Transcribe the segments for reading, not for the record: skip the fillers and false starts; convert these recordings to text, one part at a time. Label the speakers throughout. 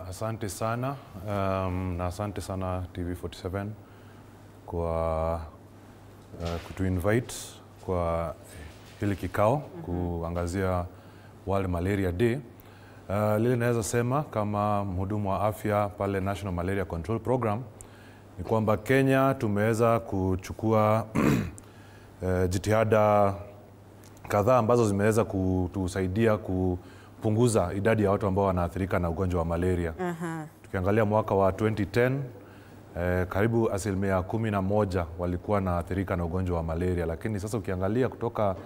Speaker 1: Asante sana na asante sana TV47 kwa kutuinvite kwa hili kikao kuangazia World Malaria Day. Lile naweza sema kama mhudumu wa afya pale National Malaria Control Program ni kwamba Kenya tumeweza kuchukua jitihada kadhaa ambazo zimeweza kutusaidia kupunguza idadi ya watu ambao wanaathirika na ugonjwa wa malaria. Tukiangalia mwaka wa 2010 karibu 11% walikuwa wanaathirika na ugonjwa wa malaria, lakini sasa ukiangalia kutoka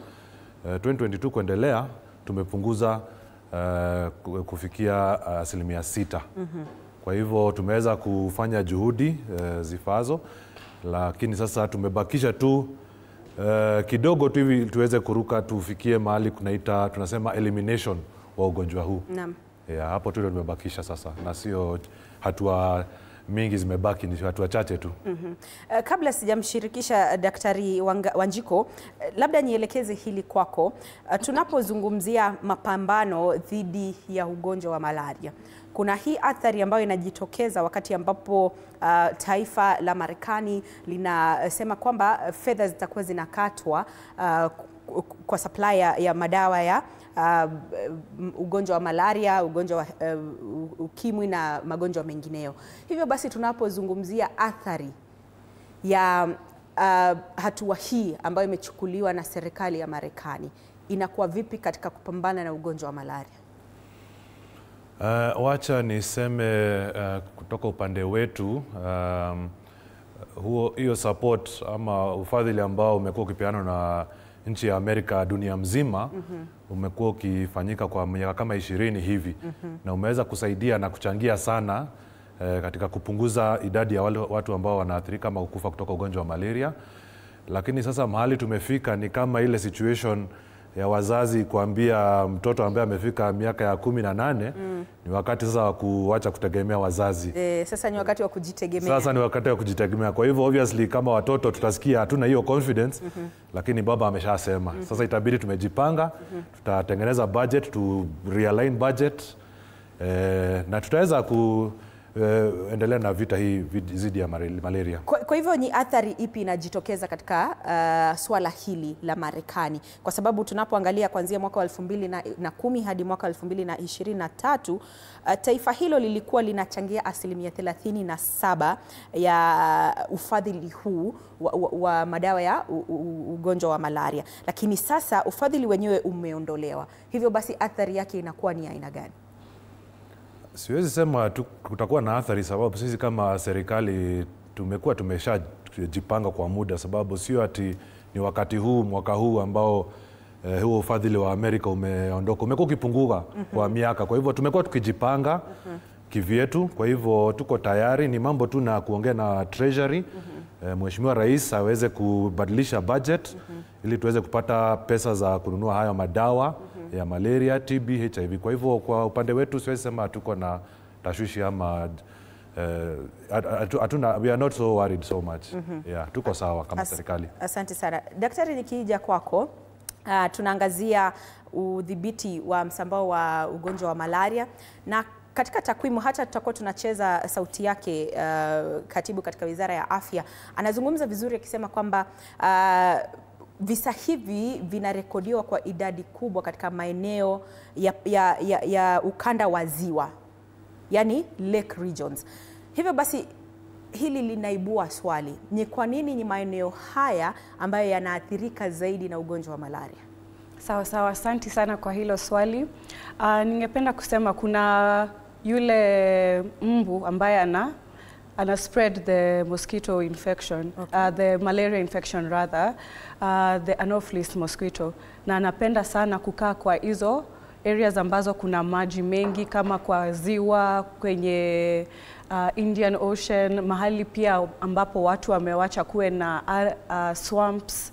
Speaker 1: 2022 kuendelea tumepunguza kufikia 6%. Kwa hivyo tumeweza kufanya juhudi zifazo, lakini sasa tumebakisha tu kidogo tu hivi tuweze kuruka tufikie mahali tunasema elimination wa ugonjwa huu.
Speaker 2: Naam.
Speaker 1: Hapo tu ndio tumebakisha sasa, na sio hatua mingi zimebaki, ni hatua chache tu.
Speaker 2: Kabla sijamshirikisha Daktari Wanjiko, labda nielekeze hili kwako. Tunapozungumzia mapambano dhidi ya ugonjwa wa malaria, kuna hii athari ambayo inajitokeza wakati ambapo taifa la Marekani linasema kwamba fedha zitakuwa zinakatwa kwa supply ya madawa ya ugonjwa wa malaria, ugonjwa wa ukimwi na magonjwa mengineyo. Hivyo basi tunapozungumzia athari ya hatua hii ambayo imechukuliwa na serikali ya Marekani, inakuwa vipi katika kupambana na ugonjwa wa malaria?
Speaker 1: Wacha niseme kutoka upande wetu, hiyo support ama ufadhili ambao umekuwa ukipeanwa na nchi ya Amerika dunia mzima umekuwa ukifanyika kwa miaka kama 20 hivi, na umeweza kusaidia na kuchangia sana katika kupunguza idadi ya wale watu ambao wanaathirika ama kukufa kutoka ugonjwa wa malaria. Lakini sasa mahali tumefika ni kama ile situation ya wazazi kuambia mtoto ambaye amefika miaka ya 18 ni wakati sasa wa kuacha kutegemea wazazi.
Speaker 2: Sasa ni wakati wa kujitegemea.
Speaker 1: Sasa ni wakati wa kujitegemea. Kwa hivyo obviously kama watoto tutasikia hatuna hiyo confidence, lakini baba ameshasema. Sasa itabidi tumejipanga, tutatengeneza budget, to realign budget, na tutaweza endelea na vita hii zidi ya malaria.
Speaker 2: Kwa hivyo ni athari ipi inajitokeza katika swala hili la Marekani? Kwa sababu tunapoangalia kuanzia mwaka wa 2010 hadi mwaka 2023, taifa hilo lilikuwa linachangia 37% ya ufadhili huu wa madawa ya ugonjwa wa malaria. Lakini sasa ufadhili wenyewe umeondolewa. Hivyo basi athari yake inakuwa ni aina gani?
Speaker 1: Siwezi sema kutakuwa na athari, sababu sisi kama serikali tumeshajipanga kwa muda, sababu sio ati ni wakati huu mwaka huu ambao huo ufadhili wa Amerika umeondoka, umekuwa ukipunguka kwa miaka. Kwa hivyo tumekuwa tukijipanga kivyetu, kwa hivyo tuko tayari. Ni mambo tu na kuongea na Treasury, Mheshimiwa Rais aweze kubadilisha budget ili tuweze kupata pesa za kununua haya madawa ya malaria, TB, HIV. Kwa hivyo kwa upande wetu siwezi sema tuko na tashwishi ama we are not so worried so much. Tuko sawa kama serikali.
Speaker 2: Asante sana. Daktari, nikija kwako, tunaangazia udhibiti wa msambao wa ugonjwa wa malaria, na katika takwimu hata tutakuwa tunacheza sauti yake katibu katika Wizara ya Afya anazungumza vizuri akisema kwamba visa hivi vinarekodiwa kwa idadi kubwa katika maeneo ya ukanda wa ziwa, yani lake regions. Hivyo basi hili linaibua swali, ni kwa nini ni maeneo haya ambayo yanaathirika zaidi na ugonjwa wa malaria?
Speaker 3: Sawa, asante sana kwa hilo swali. Ningependa kusema kuna yule mbu ambaye ana spread the mosquito infection, the malaria infection rather, the Anopheles mosquito, na anapenda sana kukaa kwa hizo areas ambazo kuna maji mengi kama kwa ziwa, kwenye Indian Ocean, mahali pia ambapo watu wamewacha kuwe na swamps,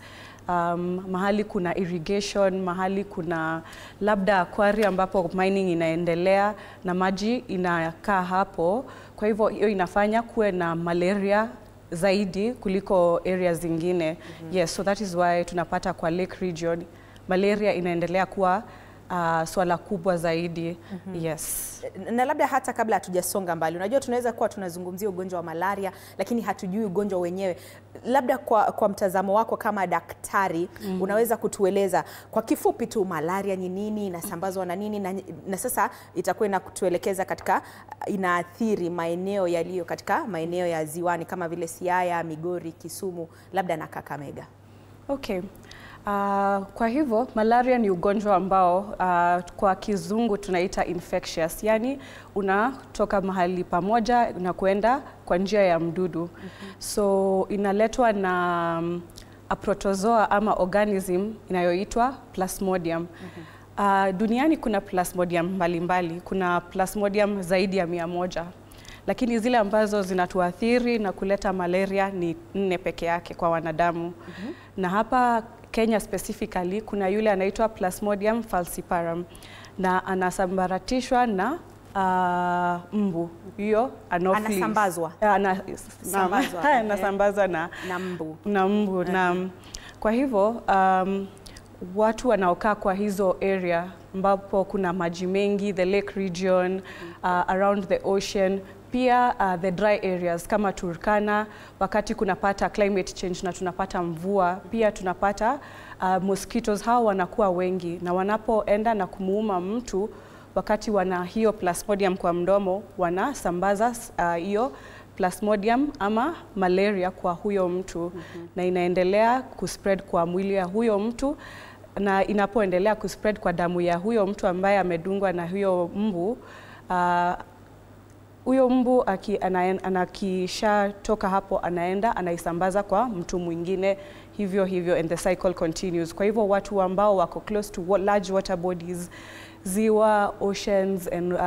Speaker 3: mahali kuna irrigation, mahali kuna labda aquarium ambapo mining inaendelea na maji inakaa hapo. Kwa hivyo hiyo inafanya kuwe na malaria zaidi kuliko areas zingine. Yes, so that is why tunapata kwa lake region malaria inaendelea kuwa swala kubwa zaidi. Yes.
Speaker 2: Na labda hata kabla hatujasonga mbali, unajua tunaweza kuwa tunazungumzia ugonjwa wa malaria lakini hatujui ugonjwa wenyewe. Labda kwa mtazamo wako kama daktari, unaweza kutueleza kwa kifupi tu malaria ni nini, inasambazwa na nini, na sasa itakuwa inakutuelekeza katika inaathiri maeneo yaliyo katika maeneo ya ziwani kama vile Siaya, Migori, Kisumu, labda na Kakamega.
Speaker 3: Okay. Kwa hivyo malaria ni ugonjwa ambao kwa kizungu tunaita infectious, yani unatoka mahali pamoja na kuenda kwa njia ya mdudu. So inaletwa na a protozoa ama organism inayoitwa Plasmodium. Duniani kuna Plasmodium mbalimbali, kuna Plasmodium zaidi ya 100. Lakini zile ambazo zinatuathiri na kuleta malaria ni 4 peke yake kwa wanadamu. Na hapa Kenya specifically kuna yule anaitwa Plasmodium falciparum na anasambaratishwa na mbu. Hiyo Anopheles.
Speaker 2: Anasambazwa.
Speaker 3: Anasambazwa na
Speaker 2: mbu.
Speaker 3: Na mbu. Na kwa hivyo watu wanaokaa kwa hizo area ambapo kuna maji mengi, the lake region, around the ocean, pia the dry areas kama Turkana, wakati kunapata climate change na tunapata mvua, pia tunapata mosquitoes hao wanakuwa wengi, na wanapoenda na kumuuma mtu wakati wana hiyo Plasmodium kwa mdomo, wanasambaza hiyo Plasmodium ama malaria kwa huyo mtu, na inaendelea kuspread kwa mwili ya huyo mtu, na inapoendelea kuspread kwa damu ya huyo mtu ambaye amedungwa na huyo mbu, huyo mbu anakisha toka hapo anaenda anaisambaza kwa mtu mwingine, hivyo and the cycle continues. Kwa hivyo watu ambao wako close to large water bodies, ziwa, oceans and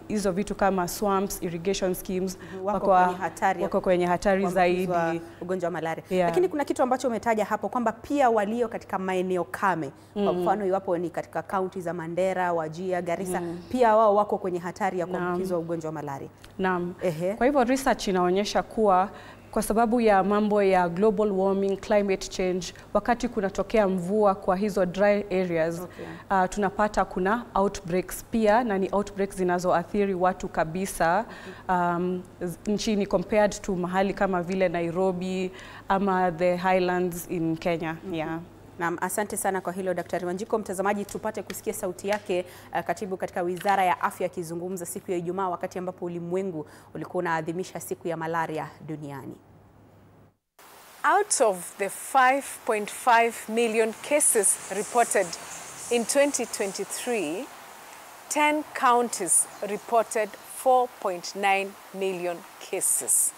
Speaker 3: hizo vitu kama swamps, irrigation schemes, wako kwenye hatari zaidi
Speaker 2: ugonjwa wa malaria. Lakini kuna kitu ambacho umetaja hapo kwamba pia walio katika maeneo kame, kwa mfano iwapo ni katika kaunti za Mandera, Wajir, Garissa, pia wao wako kwenye hatari ya kuambukizwa ugonjwa wa malaria.
Speaker 3: Naam. Kwa hivyo research inaonyesha kuwa kwa sababu ya mambo ya global warming, climate change, wakati kunatokea mvua kwa hizo dry areas, tunapata kuna outbreaks pia, na ni outbreaks zinazoathiri watu kabisa nchini compared to mahali kama vile Nairobi ama the highlands in Kenya.
Speaker 2: Naam, asante sana kwa hilo Daktari Wanjiku. Mtazamaji, tupate kusikia sauti yake katibu katika Wizara ya Afya akizungumza siku ya Ijumaa wakati ambapo ulimwengu ulikuwa unaadhimisha siku ya malaria duniani.
Speaker 4: Out of the 5.5 million cases reported in 2023, 10 counties reported 4.9 million cases.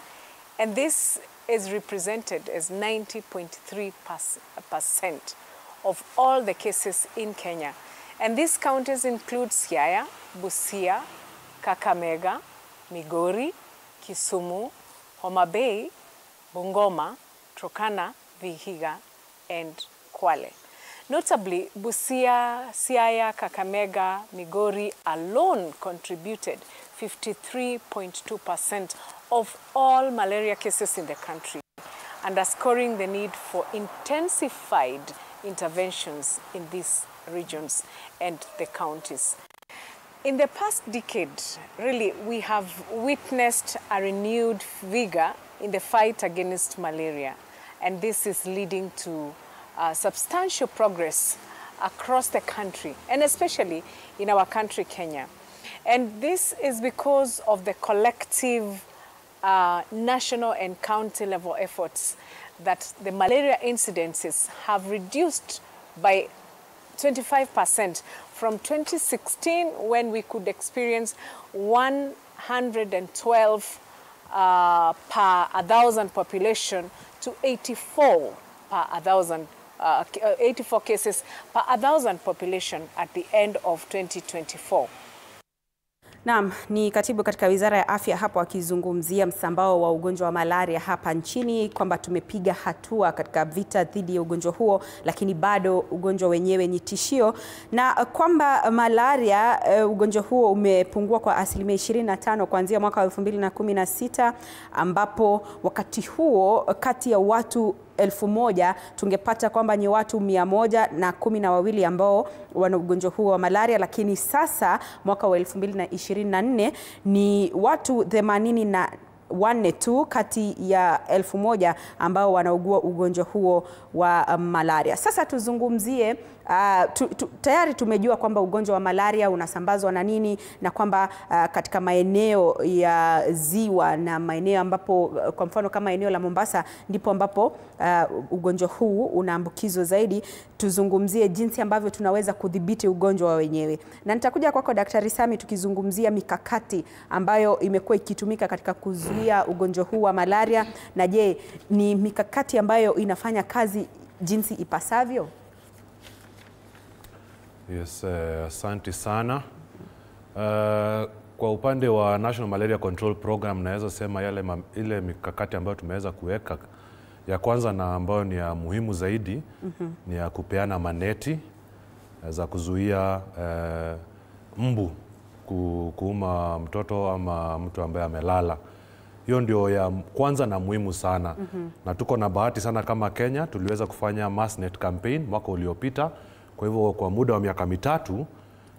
Speaker 4: And this is represented as 90.3% of all the cases in Kenya. And these counties include Siaya, Busia, Kakamega, Migori, Kisumu, Homa Bay, Bungoma, Turkana, Vihiga, and Kwale. Notably, Busia, Siaya, Kakamega, Migori alone contributed 53.2% of all malaria cases in the country, underscoring the need for intensified interventions in these regions and the counties. In the past decade, really, we have witnessed a renewed vigor in the fight against malaria, and this is leading to substantial progress across the country, and especially in our country, Kenya. And this is because of the collective national and county level efforts that the malaria incidences have reduced by 25% from 2016, when we could experience 112 per 1,000 population, to 84 per 1,000, 84 cases per 1,000 population at the end of 2024.
Speaker 2: Naam, ni katibu katika Wizara ya Afya hapo akizungumzia msambao wa ugonjwa wa malaria hapa nchini, kwamba tumepiga hatua katika vita dhidi ya ugonjwa huo, lakini bado ugonjwa wenyewe ni tishio, na kwamba malaria ugonjwa huo umepungua kwa 25% kuanzia mwaka 2016, ambapo wakati huo kati ya watu 1000 tungepata kwamba ni watu 112 ambao wana ugonjwa huo wa malaria, lakini sasa mwaka wa 2024 ni watu 84 tu kati ya 1000 ambao wanaugua ugonjwa huo wa malaria. Sasa tuzungumzie tayari tumejua kwamba ugonjwa wa malaria unasambazwa na nini, na kwamba katika maeneo ya ziwa na maeneo ambapo kwa mfano kama eneo la Mombasa ndipo ambapo ugonjwa huu unaambukizwa zaidi. Tuzungumzie jinsi ambavyo tunaweza kudhibiti ugonjwa wa wenyewe, na nitakuja kwako Daktari Sami tukizungumzia mikakati ambayo imekuwa ikitumika katika kuzuia ugonjwa huu wa malaria, na je, ni mikakati ambayo inafanya kazi jinsi ipasavyo?
Speaker 1: Yes, asante sana. Kwa upande wa National Malaria Control Program naweza sema ile mikakati ambayo tumeweza kuweka, ya kwanza na ambayo ni ya muhimu zaidi ni ya kupeana maneti za kuzuia mbu kuuma mtoto ama mtu ambaye amelala. Hiyo ndio ya kwanza na muhimu sana. Na tuko na bahati sana kama Kenya, tuliweza kufanya mass net campaign mwaka uliopita. Kwa hivyo kwa muda wa miaka 3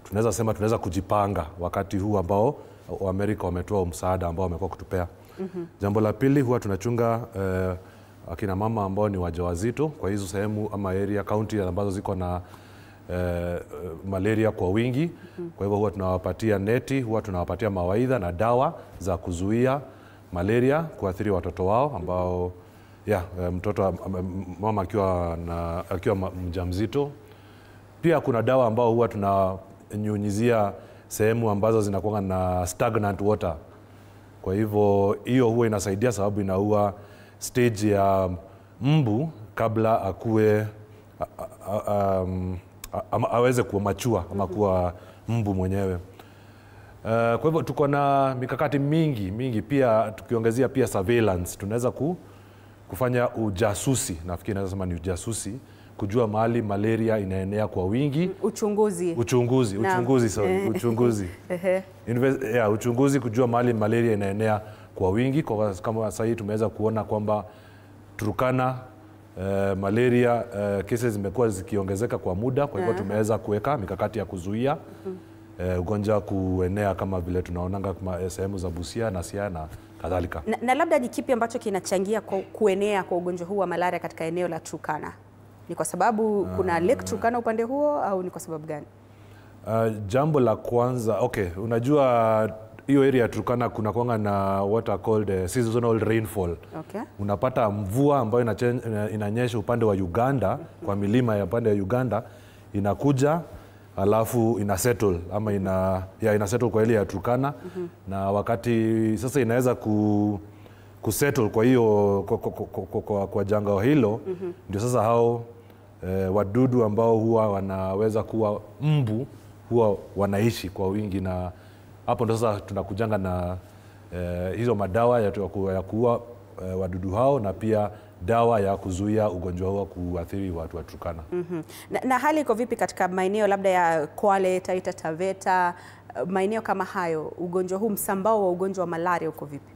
Speaker 1: tunaweza sema tunaweza kujipanga wakati huu ambao Amerika wametoa msaada ambao wamekuwa kutupea. Jambo la pili, huwa tunachunga akina mama ambao ni wajawazito kwa hizo sehemu ama area county ambazo ziko na malaria kwa wingi. Kwa hivyo huwa tunawapatia neti, huwa tunawapatia mawaidha na dawa za kuzuia malaria kuathiri watoto wao ambao mtoto mama akiwa mjamzito. Pia kuna dawa ambao huwa tunanyunyizia sehemu ambazo zinakuwa na stagnant water. Kwa hivyo hiyo huwa inasaidia, sababu inaua stage ya mbu kabla akue aweze kuwa machua ama kuwa mbu mwenyewe. Kwa hivyo tuko na mikakati mingi, pia tukiongezea pia surveillance. Tunaweza kufanya ujasusi, nafikiri naweza sema ni ujasusi, kujua mahali malaria inaenea kwa wingi. Uchunguzi kujua mahali malaria inaenea kwa wingi. Kama sasa hivi tumeweza kuona kwamba Turkana malaria cases zimekuwa zikiongezeka kwa muda. Kwa hivyo tumeweza kuweka mikakati ya kuzuia ugonjwa kuenea kama vile tunaonanga sehemu za Busia na Siaya na kadhalika.
Speaker 2: Na labda ni kipi ambacho kinachangia kuenea kwa ugonjwa huu wa malaria katika eneo la Turkana? Ni kwa sababu kuna Lake Turkana upande huo au ni kwa sababu gani?
Speaker 1: Jambo la kwanza, unajua hiyo area ya Turkana kuna kuanga na what are called seasonal rainfall. Unapata mvua ambayo inanyesha upande wa Uganda, kwa milima ya upande wa Uganda, inakuja alafu ina settle ama ina settle kwa ile ya Turkana. Na wakati sasa inaweza kusettle kwa hiyo kwa janga hilo, ndio sasa hao wadudu ambao huwa wanaweza kuwa mbu huwa wanaishi kwa wingi, na hapo ndio sasa tunakujanga na hizo madawa ya kuua wadudu hao, na pia dawa ya kuzuia ugonjwa huo kuathiri watu wa Turkana.
Speaker 2: Na hali iko vipi katika maeneo labda ya Kwale, Taita Taveta, maeneo kama hayo? Ugonjwa huu, msambao wa ugonjwa wa malaria uko vipi?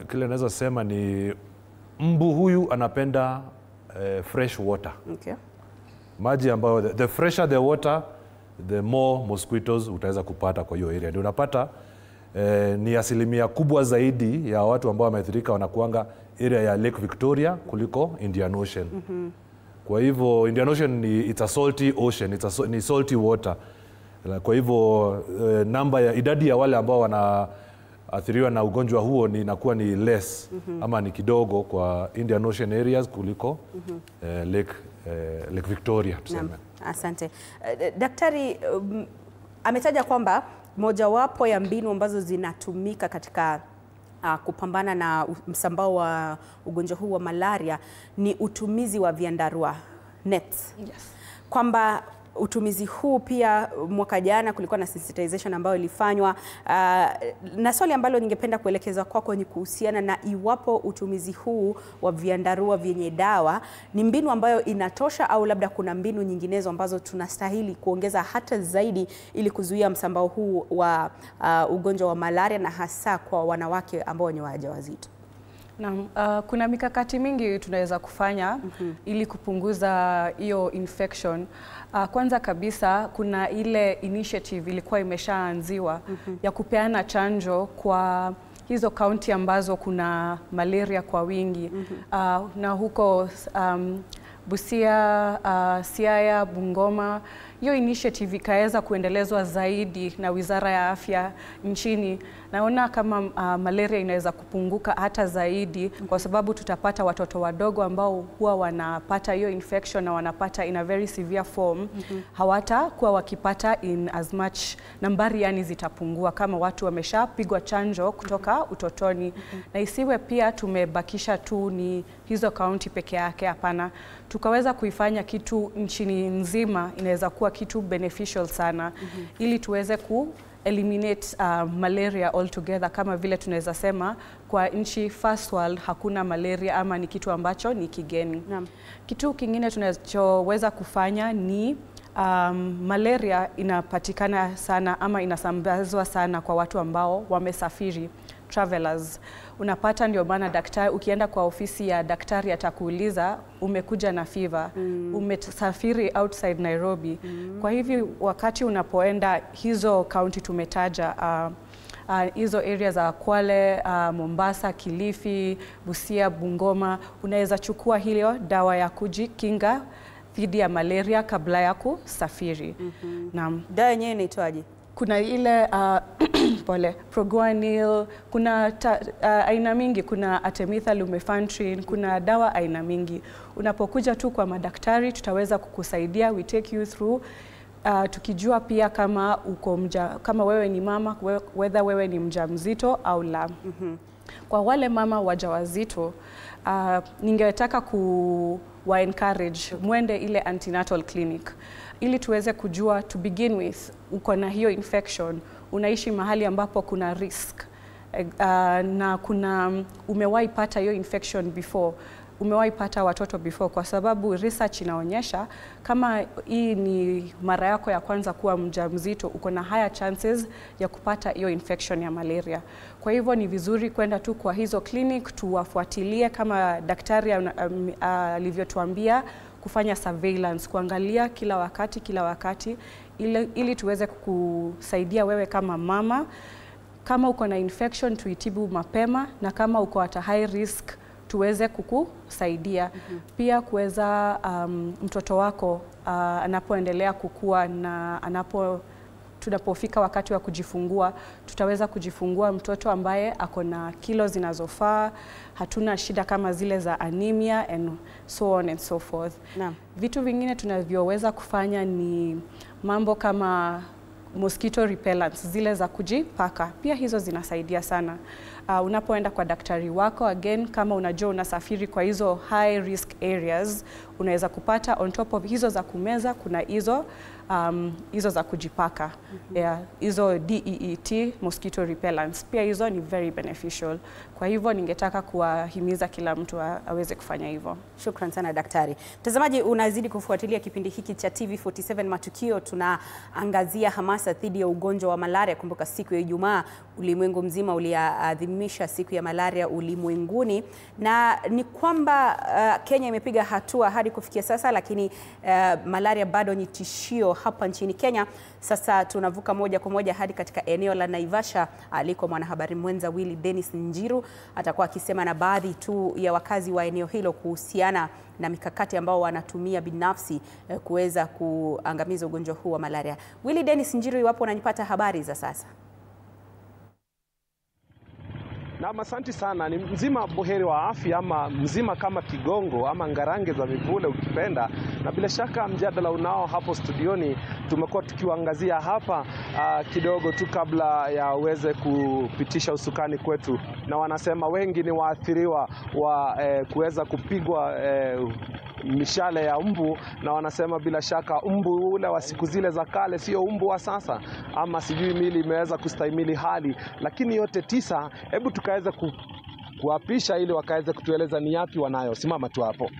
Speaker 1: Kile naweza sema ni mbu huyu anapenda fresh water. Maji ambayo the fresher the water, the more mosquitoes utaweza kupata kwa hiyo area. Ndio unapata ni asilimia kubwa zaidi ya watu ambao wameathirika wanakuanga area ya Lake Victoria kuliko Indian Ocean. Kwa hivyo Indian Ocean it's a salty ocean, ni salty water. Kwa hivyo idadi ya wale ambao wanaathiriwa na ugonjwa huo inakuwa ni less ama ni kidogo kwa Indian Ocean areas kuliko Lake Victoria tuseme.
Speaker 2: Asante. Daktari ametaja kwamba mojawapo ya mbinu ambazo zinatumika katika kupambana na msambao wa ugonjwa huu wa malaria ni utumizi wa vyandarua nets. Kwamba utumizi huu pia mwaka jana kulikuwa na sensitization ambayo ilifanywa, na swali ambalo ningependa kuelekeza kwako ni kuhusiana na iwapo utumizi huu wa vyandarua vyenye dawa ni mbinu ambayo inatosha au labda kuna mbinu nyinginezo ambazo tunastahili kuongeza hata zaidi ili kuzuia msambao huu wa ugonjwa wa malaria na hasa kwa wanawake ambao ni wajawazito.
Speaker 3: Na kuna mikakati mingi tunaweza kufanya ili kupunguza hiyo infection. Kwanza kabisa kuna ile initiative ilikuwa imeshaanziwa ya kupeana chanjo kwa hizo kaunti ambazo kuna malaria kwa wingi. Na huko Busia, Siaya, Bungoma, hiyo initiative ikaweza kuendelezwa zaidi na Wizara ya Afya nchini. Naona kama malaria inaweza kupunguka hata zaidi kwa sababu tutapata watoto wadogo ambao huwa wanapata hiyo infection na wanapata in a very severe form. Hawatakuwa wakipata in as much, nambari yani zitapungua kama watu wameshapigwa chanjo kutoka utotoni. Na isiwe pia tumebakisha tu ni hizo kaunti peke yake, hapana. Tukaweza kuifanya kitu nchini nzima, inaweza kuwa kitu beneficial sana ili tuweze eliminate malaria altogether. Kama vile tunaweza sema kwa nchi first world hakuna malaria ama ni kitu ambacho ni kigeni. Kitu kingine tunachoweza kufanya ni malaria inapatikana sana ama inasambazwa sana kwa watu ambao wamesafiri, travelers. Unapata ndio maana daktari, ukienda kwa ofisi ya daktari atakuuliza umekuja na fever, umesafiri outside Nairobi. Kwa hivi wakati unapoenda hizo county tumetaja, hizo areas za Kwale, Mombasa, Kilifi, Busia, Bungoma, unaweza chukua hiyo dawa ya kujikinga dhidi ya malaria kabla ya kusafiri. Naam.
Speaker 2: Dawa yenyewe inaitwaje?
Speaker 3: Kuna ile Proguanil, kuna aina mingi, kuna Artemether Lumefantrine, kuna dawa aina mingi. Unapokuja tu kwa madaktari tutaweza kukusaidia, we take you through, tukijua pia kama kama wewe ni mama, whether wewe ni mjamzito au la. Kwa wale mama wajawazito, ningetaka wa encourage mwende ile antenatal clinic ili tuweze kujua, to begin with, uko na hiyo infection, unaishi mahali ambapo kuna risk, na umewahi pata hiyo infection before, umewahi pata watoto before, kwa sababu research inaonyesha kama hii ni mara yako ya kwanza kuwa mjamzito, uko na higher chances ya kupata hiyo infection ya malaria. Kwa hivyo ni vizuri kwenda tu kwa hizo clinic, tuwafuatilie kama daktari alivyotuambia, kufanya surveillance, kuangalia kila wakati ili tuweze kukusaidia wewe kama mama. Kama uko na infection tuitibu mapema, na kama uko at high risk tuweze kukusaidia. Pia kuweza mtoto wako anapoendelea kukua na tunapofika wakati wa kujifungua, tutaweza kujifungua mtoto ambaye ako na kilo zinazofaa, hatuna shida kama zile za anemia and so on and so forth. Vitu vingine tunavyoweza kufanya ni mambo kama mosquito repellents, zile za kujipaka. Pia hizo zinasaidia sana. Unapoenda kwa daktari wako, again, kama unajua unasafiri kwa hizo high risk areas, unaweza kupata on top of hizo za kumeza, kuna hizo za kujipaka. Hizo DEET, mosquito repellents. Pia hizo ni very beneficial. Kwa hivyo ningetaka kuwahimiza kila mtu aweze kufanya hivyo.
Speaker 2: Shukran sana daktari. Mtazamaji, unazidi kufuatilia kipindi hiki cha TV47 Matukio. Tunaangazia hamasa dhidi ya ugonjwa wa malaria. Kumbuka siku ya Ijumaa ulimwengu mzima uliadhimisha siku ya malaria ulimwenguni, na ni kwamba Kenya imepiga hatua hadi kufikia sasa, lakini malaria bado ni tishio hapa nchini Kenya. Sasa tunavuka moja kwa moja hadi katika eneo la Naivasha aliko mwanahabari mwenza Willy Dennis Njiru. Atakuwa akisema na baadhi tu ya wakazi wa eneo hilo kuhusiana na mikakati ambao wanatumia binafsi kuweza kuangamiza ugonjwa huu wa malaria. Willy Dennis Njiru, iwapo unanipata habari za sasa.
Speaker 5: Na asante sana, ni mzima buheri wa afya, ama mzima kama kigongo ama ngarange za mivule ukipenda. Na bila shaka mjadala unao hapo studioni tumekuwa tukiangazia hapa kidogo tu kabla ya uweze kupitisha usukani kwetu, na wanasema wengi ni waathiriwa wa kuweza kupigwa mishale ya mbu, na wanasema bila shaka mbu ule wa siku zile za kale sio mbu wa sasa, ama sijui mili imeweza kustahimili hali. Lakini yote tisa, hebu tukaweza kuapisha ili wakaweze kutueleza ni yapi wanayo. Simama tu hapo.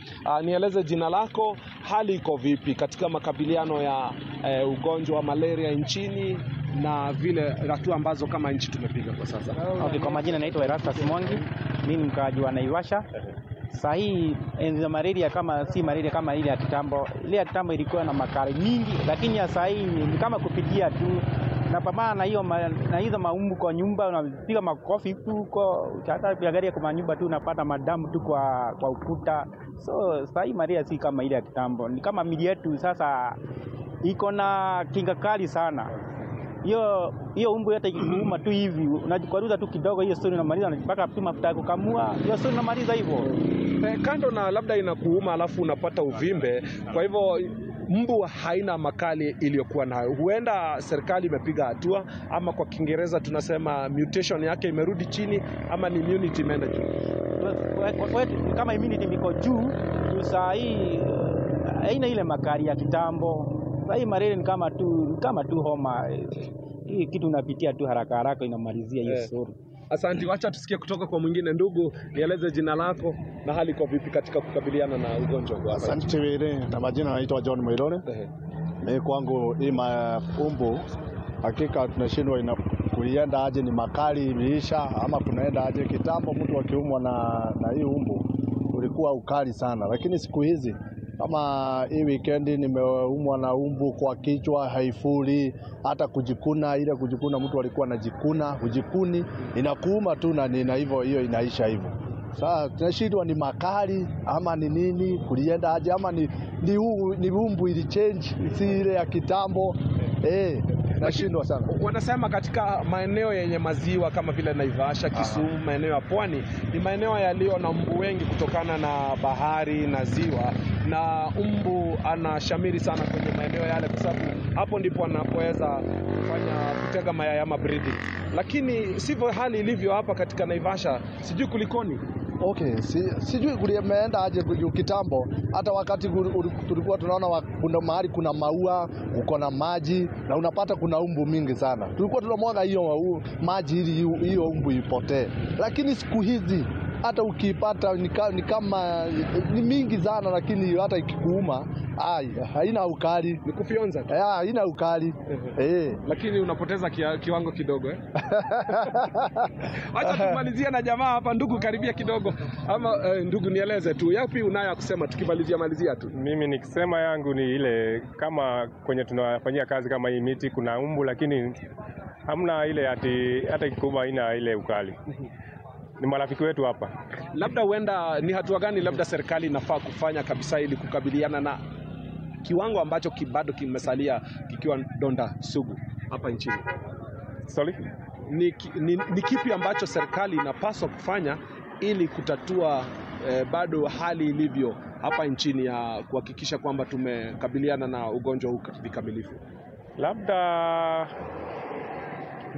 Speaker 5: Nieleze jina lako, hali iko vipi katika makabiliano ya ugonjwa wa malaria nchini, na vile hatua ambazo kama nchi tumepiga kwa sasa?
Speaker 6: Okay, kwa majina naitwa Erastus Mwangi, mimi ni mkaaji wa Naivasha. Sasa hii malaria kama si malaria kama ile ya kitambo. Ile ya kitambo ilikuwa na makali mingi, lakini ya sasa hii ni kama kupitia tu. Napambana na hiyo na hizo maumbu kwa nyumba, unapiga makofi tu kwa hata gari kwa nyumba tu unapata madamu tu kwa ukuta. So sasa hii malaria si kama ile ya kitambo. Ni kama mili yetu sasa iko na kinga kali sana. Hiyo umbu hata ikikuuma tu hivi unajikwaruza tu kidogo, hiyo story unamaliza, unajipaka tu mafuta ya kukamua, hiyo story unamaliza hivyo.
Speaker 5: Kando na labda inakuuma alafu unapata uvimbe, kwa hivyo mbu haina makali iliyokuwa nayo. Huenda serikali imepiga hatua, ama kwa Kiingereza tunasema mutation yake imerudi chini, ama ni immunity imeenda juu.
Speaker 6: Kama immunity iko juu, saa hii haina ile makali ya kitambo. Sasa hii malaria ni kama tu homa. Hii kitu unapitia tu haraka haraka inamalizia hiyo story.
Speaker 5: Asante, wacha tusikie kutoka kwa mwingine. Ndugu, nieleze jina lako na hali iko vipi katika kukabiliana na ugonjwa huu?
Speaker 7: Asante wewe, na majina naitwa John Mwirore. Mimi kwangu hii umbu hakika tunashindwa kuienda aje, ni makali imeisha ama kunaenda aje. Kitambo mtu akiumwa na hii umbu ulikuwa ukali sana, lakini siku hizi kama hii weekend nimeumwa na umbu kwa kichwa, haifuri hata kujikuna. Ile kujikuna mtu alikuwa anajikuna, hujikuni, inakuuma tu na hivyo hiyo inaisha hivyo. Sasa tunashindwa ni makali ama ni nini, kulienda aje, ama ni umbu ili change si ile ya kitambo. Nashindwa sana.
Speaker 5: Wanasema katika maeneo yenye maziwa kama vile Naivasha, Kisumu, maeneo ya pwani ni maeneo yaliyo na mbu wengi kutokana na bahari na ziwa, na mbu anashamiri sana kwenye maeneo yale kwa sababu hapo ndipo anapoweza kutega mayai ama breeding. Lakini sivyo hali ilivyo hapa katika Naivasha, sijui kulikoni.
Speaker 7: Okay, sijui kulimeenda aje kujua kitambo. Hata wakati tulikuwa tunaona kuna mahali kuna maua, uko na maji na unapata kuna umbu mingi sana. Tulikuwa tunamwaga hiyo maji ili hiyo umbu ipotee. Lakini siku hizi hata ukipata ni kama ni mingi sana, lakini hata ikikuuma haina ukali.
Speaker 5: Ni kufyonza tu.
Speaker 7: Haina ukali.
Speaker 5: Lakini unapoteza kiwango kidogo Acha tumalizie na jamaa hapa. Ndugu, karibia kidogo. Ama ndugu, nieleze tu yapi unayo kusema tukimalizia tu.
Speaker 8: Mimi nikisema yangu ni ile, kama kwenye tunafanyia kazi kama hii miti kuna umbu, lakini hamna ile hata kikubwa haina ile ukali. Ni marafiki wetu hapa.
Speaker 5: Labda huenda ni hatua gani labda serikali inafaa kufanya kabisa ili kukabiliana na kiwango ambacho bado kimesalia kikiwa donda sugu hapa nchini?
Speaker 8: Sorry?
Speaker 5: Ni kipi ambacho serikali inapaswa kufanya ili kutatua bado hali ilivyo hapa nchini ya kuhakikisha kwamba tumekabiliana na ugonjwa huu kikamilifu?
Speaker 8: Labda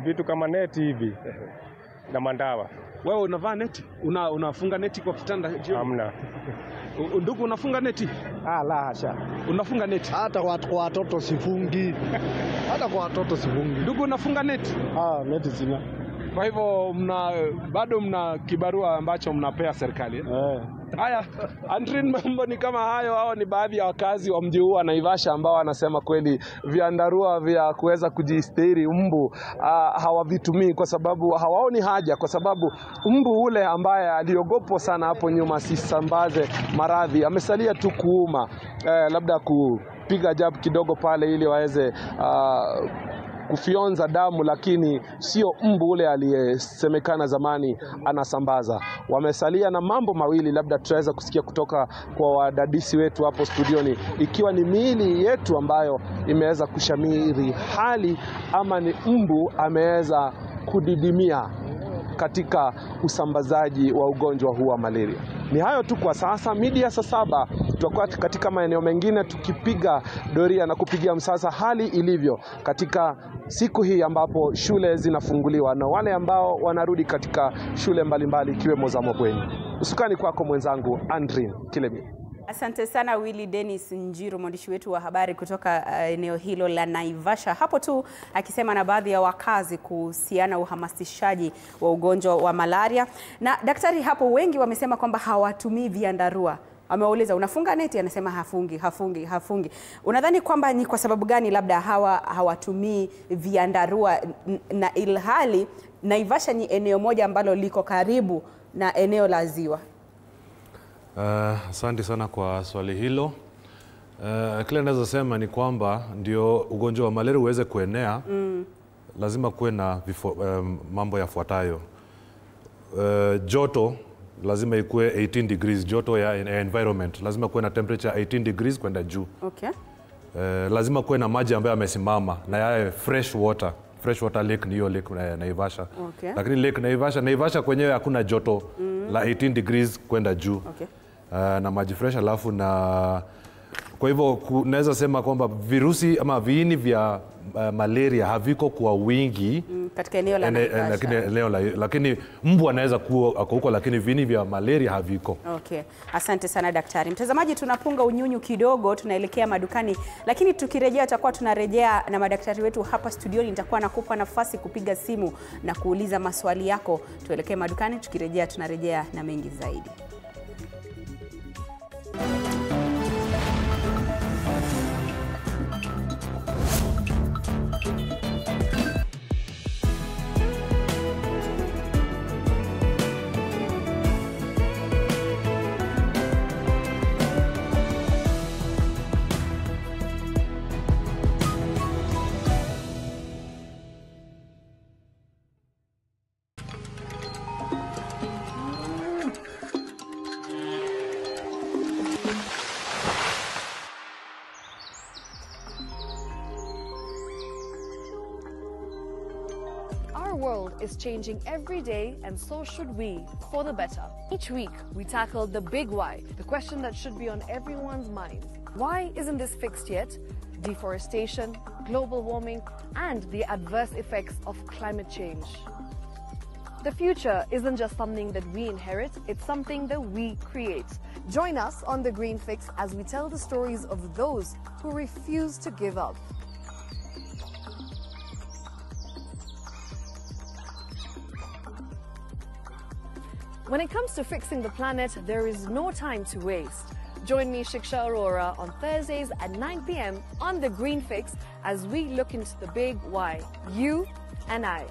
Speaker 8: vitu kama neti hivi na mandawa.
Speaker 5: Wewe unavaa neti? Unafunga neti kwa kitanda jioni?
Speaker 8: Hamna.
Speaker 5: Ndugu, unafunga neti?
Speaker 7: La hasha.
Speaker 5: Unafunga neti?
Speaker 7: Hata kwa watoto sifungi. Hata kwa watoto sifungi.
Speaker 5: Ndugu, unafunga neti?
Speaker 7: Neti sina.
Speaker 5: Kwa hivyo bado mna kibarua ambacho mnapea serikali. Haya, Andrin, mambo ni kama hayo. Hao ni baadhi ya wakazi wa mji huu wa Naivasha ambao wanasema kweli viandarua vya kuweza kujistiri mbu hawavitumii kwa sababu hawaoni haja, kwa sababu mbu ule ambaye aliogopwa sana hapo nyuma sisambaze maradhi amesalia tu kuuma, labda kupiga jab kidogo pale ili waweze kufyonza damu, lakini sio mbu ule aliyesemekana zamani anasambaza. Wamesalia na mambo mawili, labda tutaweza kusikia kutoka kwa wadadisi wetu hapo studioni, ikiwa ni miili yetu ambayo imeweza kushamiri hali ama ni mbu ameweza kudidimia katika usambazaji wa ugonjwa huu wa malaria. Ni hayo tu kwa sasa. Media saa 7 tutakuwa katika maeneo mengine tukipiga doria na kupigia msasa hali ilivyo katika siku hii ambapo shule zinafunguliwa na wale ambao wanarudi katika shule mbalimbali ikiwemo za mabweni. Usukani kwako mwenzangu Andrin Kilemi.
Speaker 2: Asante sana Willy Dennis Njiru, mwandishi wetu wa habari kutoka eneo hilo la Naivasha. Hapo tu akisema na baadhi ya wakazi kuhusiana uhamasishaji wa ugonjwa wa malaria. Na daktari, hapo wengi wamesema kwamba hawatumii viandarua Ameuliza unafunga neti, anasema hafungi. Unadhani kwamba ni kwa sababu gani labda hawatumii viandarua, na ilhali Naivasha ni eneo moja ambalo liko karibu na eneo la ziwa?
Speaker 1: Asante sana kwa swali hilo. Kile naweza sema ni kwamba ndio ugonjwa wa malaria uweze kuenea, lazima kuwe na mambo yafuatayo. Joto lazima ikuwe 18 degrees, joto ya environment lazima kuwe na temperature 18 degrees kwenda juu.
Speaker 2: Okay.
Speaker 1: Lazima kuwe na maji ambayo yamesimama na yawe fresh water lake, ni hiyo lake Naivasha.
Speaker 2: Okay.
Speaker 1: Lakini lake Naivasha kwenyewe hakuna joto la 18 degrees kwenda juu.
Speaker 2: Okay.
Speaker 1: Na maji fresh, alafu na kwa hivyo naweza sema kwamba virusi ama viini vya malaria haviko kwa wingi
Speaker 2: katika eneo la Naivasha.
Speaker 1: Lakini mbu anaweza kuwa huko, lakini viini vya malaria haviko.
Speaker 2: Okay. Asante sana daktari. Mtazamaji, tunapunga unyunyu kidogo, tunaelekea madukani, lakini tukirejea tutakuwa tunarejea na madaktari wetu hapa studioni. Nitakuwa nakupa nafasi kupiga simu na kuuliza maswali yako. Tuelekee madukani, tukirejea tunarejea na mengi zaidi.
Speaker 9: Our world is changing every day, and so should we, for the better. Each week, we tackle the big why, the question that should be on everyone's mind. Why isn't this fixed yet? Deforestation, global warming, and the adverse effects of climate change. The future isn't just something that we inherit, it's something that we create. Join us on The Green Fix as we tell the stories of those who refuse to give up. When it comes to fixing the planet, there is no time to waste. Join me, Shiksha Arora, on Thursdays at 9 p.m. on The Green Fix as we look into the big why, you and I.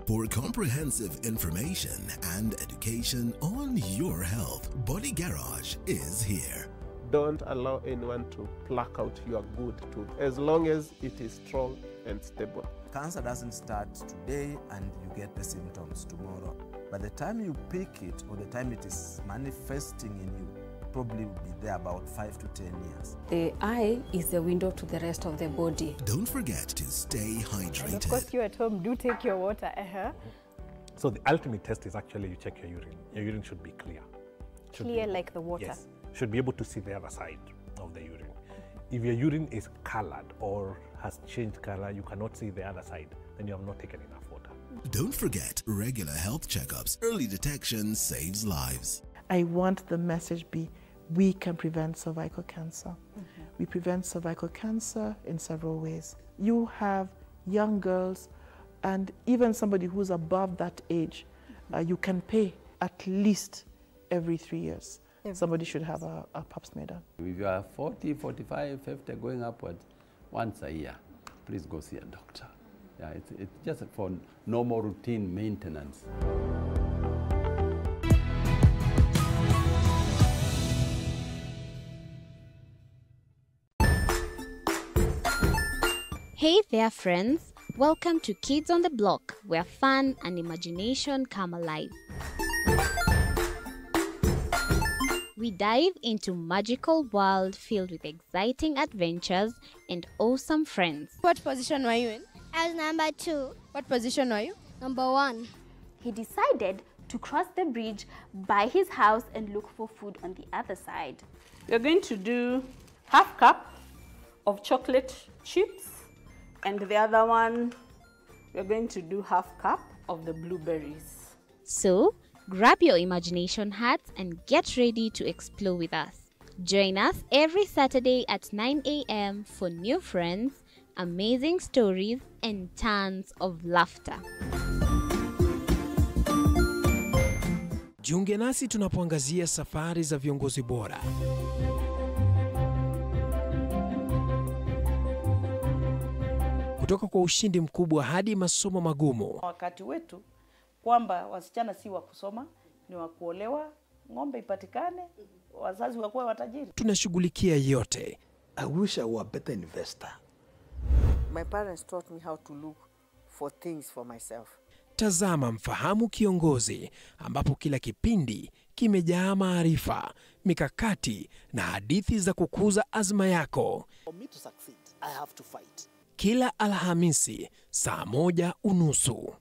Speaker 10: For comprehensive information and education on your health, Body Garage is here.
Speaker 11: Don't allow anyone to pluck out your good tooth as long as it is strong and stable.
Speaker 12: Cancer doesn't start today and you get the symptoms tomorrow. By the time you pick it or the time it is manifesting in you, probably will be there about 5 to 10 years.
Speaker 13: The eye is the window to the rest of the body.
Speaker 10: Don't forget to stay hydrated.
Speaker 14: And of course, you at home do take your water.
Speaker 15: So the ultimate test is actually you check your urine. Your urine should be clear.
Speaker 14: Clear like the water?
Speaker 15: Yes. Should be able to see the other side of the urine. If your urine is colored or has changed color, you cannot see the other side, then you have not taken enough water.
Speaker 10: Don't forget regular health checkups. Early detection saves lives.
Speaker 16: I want the message be, we can prevent cervical cancer. We prevent cervical cancer in several ways. You have young girls and even somebody who's above that age, you can pay at least every 3 years. Somebody should have a pap smear done.
Speaker 17: If you are 40, 45, 50, going upward, once a year, please go see a doctor. Yeah, it's just for normal routine maintenance.
Speaker 18: Hey there, friends. Welcome to Kids on the Block, where fun and imagination come alive. We dive into magical world filled with exciting adventures and awesome friends.
Speaker 19: What position were you in? I was number 2. What position were you? Number 1.
Speaker 20: He decided to cross the bridge by his house and look for food on the other side.
Speaker 2: We're going to do half cup of chocolate chips, and the other one, we're going to do half cup of the blueberries.
Speaker 18: So, grab your imagination hats and get ready to explore with us. Join us every Saturday at 9 a.m. for new friends, amazing stories, and tons of laughter.
Speaker 21: Jiunge nasi tunapoangazia safari za viongozi bora. Kutoka kwa ushindi mkubwa hadi masomo magumu.
Speaker 22: Wakati wetu kwamba wasichana si wa kusoma, ni wa kuolewa, ng'ombe ipatikane, wazazi wakuwe watajiri.
Speaker 21: Tunashughulikia yote.
Speaker 23: I wish I were a better investor.
Speaker 24: My parents taught me how to look for things for myself.
Speaker 21: Tazama Mfahamu Kiongozi, ambapo kila kipindi kimejaa maarifa, mikakati na hadithi za kukuza azma yako.
Speaker 23: For me to succeed, I have to fight.
Speaker 21: Kila Alhamisi saa 1:30.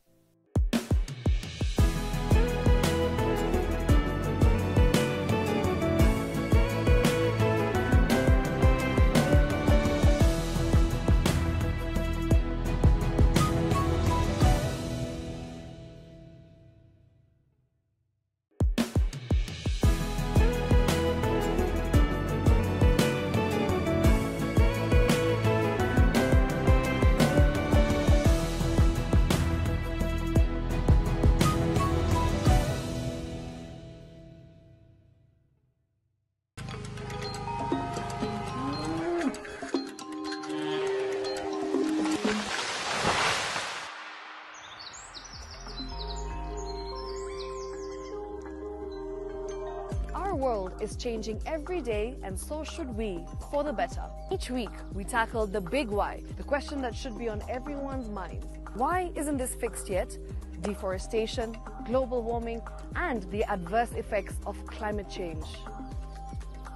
Speaker 9: Our world is changing every day, and so should we, for the better. Each week, we tackle the big why, the question that should be on everyone's mind. Why isn't this fixed yet? Deforestation, global warming, and the adverse effects of climate change.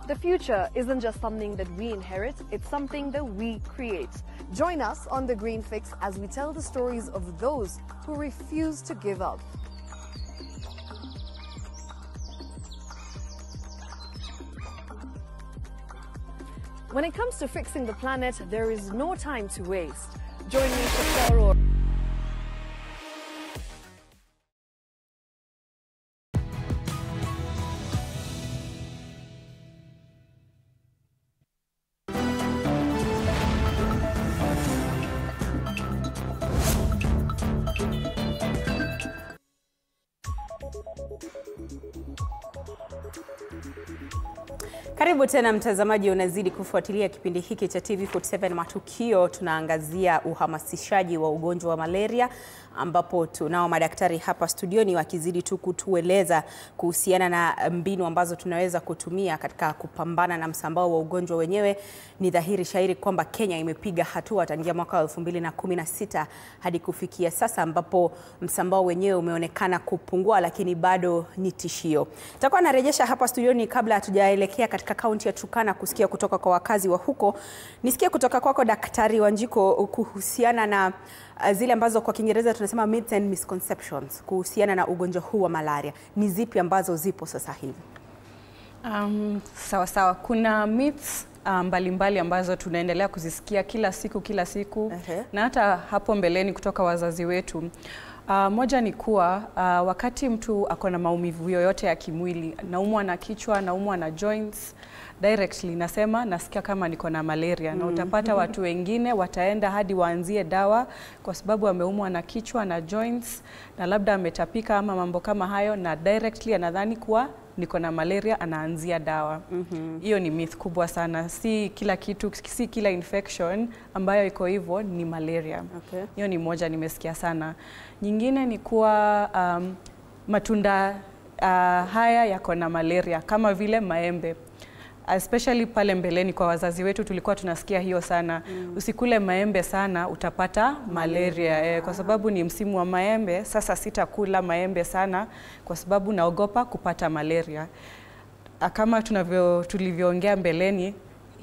Speaker 9: The future isn't just something that we inherit, it's something that we create. Join us on The Green Fix as we tell the stories of those who refuse to give up. When it comes to fixing the planet, there is no time to waste. Join me for Aurora.
Speaker 2: Karibu tena mtazamaji, unazidi kufuatilia kipindi hiki cha TV47 Matukio. Tunaangazia uhamasishaji wa ugonjwa wa malaria, ambapo tunao madaktari hapa studioni wakizidi tu kutueleza kuhusiana na mbinu ambazo tunaweza kutumia katika kupambana na msambao wa ugonjwa wenyewe. Ni dhahiri shahiri kwamba Kenya imepiga hatua tangia mwaka 2016 hadi kufikia sasa, ambapo msambao wenyewe umeonekana kupungua, lakini bado ni tishio. Tutakuwa narejesha hapa studioni kabla hatujaelekea katika kaunti ya Turkana kusikia kutoka kwa wakazi wa huko. Nisikie kutoka kwako Daktari Wanjiko kuhusiana na zile ambazo kwa Kiingereza tunasema myths and misconceptions kuhusiana na ugonjwa huu wa malaria. Ni zipi ambazo zipo sasa hivi?
Speaker 3: Sawa. Kuna myths mbalimbali ambazo tunaendelea kuzisikia kila siku na hata hapo mbeleni kutoka wazazi wetu. Moja ni kuwa wakati mtu akona maumivu yoyote ya kimwili, naumwa na kichwa, naumwa na joints, directly nasema nasikia kama niko na malaria. Na utapata watu wengine wataenda hadi waanzie dawa kwa sababu ameumwa na kichwa na joints na labda ametapika ama mambo kama hayo, na directly anadhani kuwa niko na malaria, anaanzia dawa. Hiyo ni myth kubwa sana. Si kila kitu, si kila infection ambayo iko hivyo ni malaria. Hiyo ni moja nimesikia sana. Nyingine ni kuwa matunda haya yako na malaria kama vile maembe. Especially pale mbeleni kwa wazazi wetu tulikuwa tunasikia hiyo sana. Usikule maembe sana utapata malaria. Kwa sababu ni msimu wa maembe, sasa sitakula maembe sana kwa sababu naogopa kupata malaria. Kama tulivyoongea mbeleni,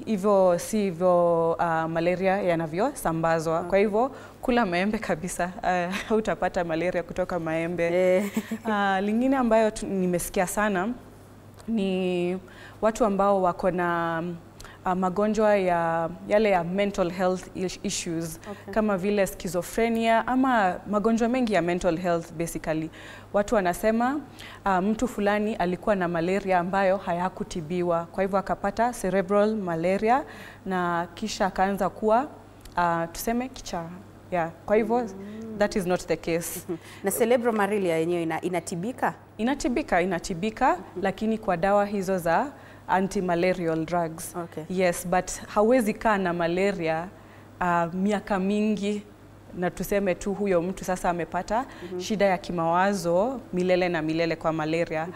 Speaker 3: hivyo si hivyo malaria yanavyosambazwa. Kwa hivyo kula maembe kabisa, utapata malaria kutoka maembe. Lingine ambayo nimesikia sana ni watu ambao wako na magonjwa yale ya mental health issues, kama vile schizophrenia ama magonjwa mengi ya mental health basically. Watu wanasema mtu fulani alikuwa na malaria ambayo hayakutibiwa, kwa hivyo akapata cerebral malaria na kisha akaanza kuwa tuseme kichaa. Yeah. Kwa hivyo that is not the case.
Speaker 2: Na cerebral malaria yenyewe inatibika?
Speaker 3: Inatibika, lakini kwa dawa hizo za anti-malarial drugs.
Speaker 2: Okay.
Speaker 3: Yes, but hauwezi kaa na malaria miaka mingi na tuseme tu huyo mtu sasa amepata shida ya kimawazo milele na milele kwa malaria.